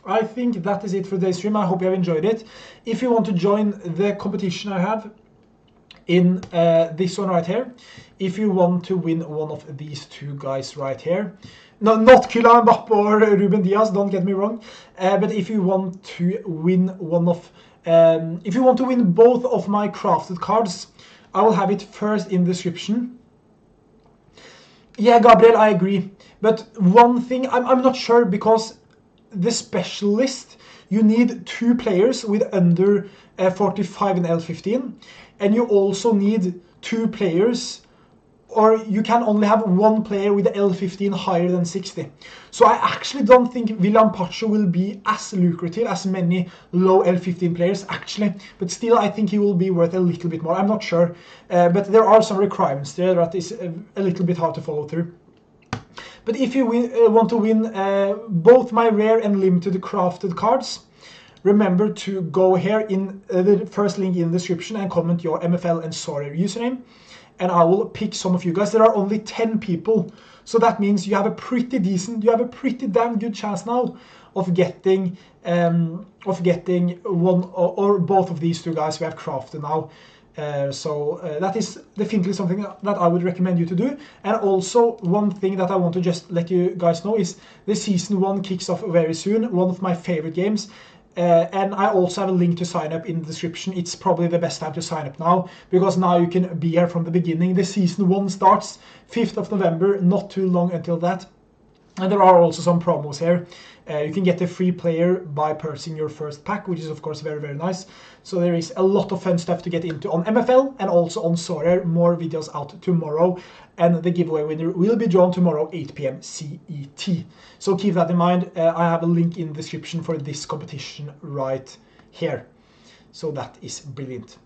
I think that is it for today's stream. I hope you have enjoyed it. If you want to join the competition I have in this one right here, if you want to win one of these two guys right here, no, not Kylian Mbappe or Ruben Diaz, don't get me wrong, but if you want to win one of, if you want to win both of my crafted cards, I will have it first in the description. Yeah, Gabriel, I agree. But one thing, I'm not sure, because the specialist, you need 2 players with under 45 in L15, and you also need 2 players, or you can only have 1 player with the L15 higher than 60. So I actually don't think Willian Pacho will be as lucrative as many low L15 players, actually. But still, I think he will be worth a little bit more. I'm not sure. But there are some requirements there that is a little bit hard to follow through. But if you want to win both my rare and limited crafted cards, remember to go here in the first link in the description and comment your MFL and Sorare username, and I will pick some of you guys. There are only 10 people, so that means you have a pretty damn good chance now of getting one or both of these 2 guys we have crafted now. That is definitely something that I would recommend you to do. And also, one thing that I want to just let you guys know is the season 1 kicks off very soon, one of my favorite games. And I also have a link to sign up in the description. It's probably the best time to sign up now, because now you can be here from the beginning. The season 1 starts 5th of November, not too long until that. And there are also some promos here. You can get a free player by purchasing your first pack, which is of course very, very nice. So there is a lot of fun stuff to get into on MFL and also on Sorare. More videos out tomorrow, and the giveaway winner will be drawn tomorrow 8 PM CET. So keep that in mind. I have a link in the description for this competition right here. So that is brilliant.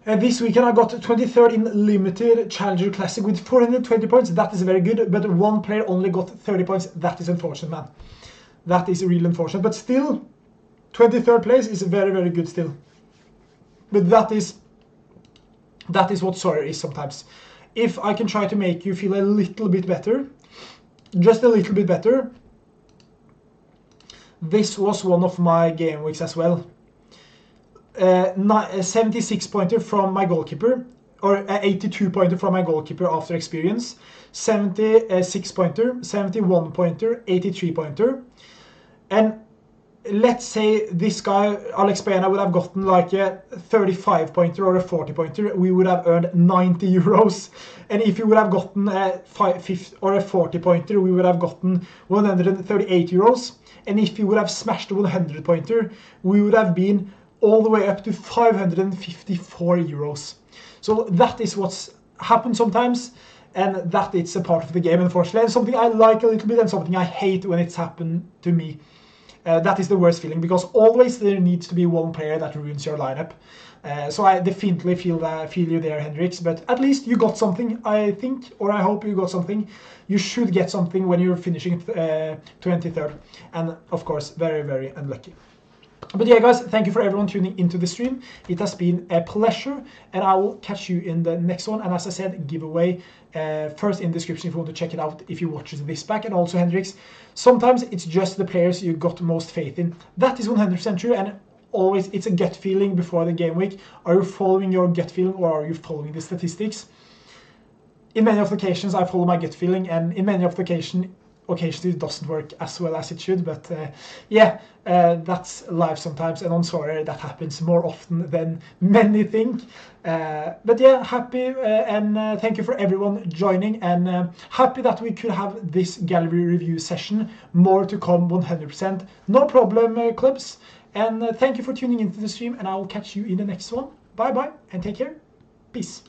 This weekend I got 23rd in Limited Challenger Classic with 420 points. That is very good, but 1 player only got 30 points. That is unfortunate, man. That is really unfortunate, but still, 23rd place is very, very good still. But that is what Sorare is sometimes. If I can try to make you feel a little bit better, just a little bit better, this was one of my game weeks as well. 76 pointer from my goalkeeper, or 82 pointer from my goalkeeper after experience, 76 pointer, 71 pointer, 83 pointer, and let's say this guy Alex Pena would have gotten like a 35 pointer or a 40 pointer, we would have earned 90 euros. And if you would have gotten a 50 or a 40 pointer, we would have gotten 138 euros. And if you would have smashed the 100 pointer, we would have been all the way up to 554 euros. So that is what's happened sometimes, and that it's a part of the game, unfortunately, and something I like a little bit and something I hate when it's happened to me. that is the worst feeling, because always there needs to be one player that ruins your lineup. So I definitely feel you there, Hendrix, but at least you got something, I think, or I hope you got something. You should get something when you're finishing 23rd, and of course very, very unlucky. But yeah, guys, thank you for everyone tuning into the stream. It has been a pleasure, and I will catch you in the next one. And as I said, giveaway first in the description if you want to check it out if you watch this back. And also, Hendrix, sometimes it's just the players you got most faith in. That is 100% true, and always it's a gut feeling before the game week. Are you following your gut feeling, or are you following the statistics? In many of the occasions, I follow my gut feeling, and in many of the occasions it doesn't work as well as it should. But yeah, that's life sometimes, and on Sorare that happens more often than many think. But yeah, happy and thank you for everyone joining, and happy that we could have this gallery review session. More to come, 100%. No problem, clubs. And thank you for tuning into the stream, and I will catch you in the next one. Bye bye, and take care. Peace.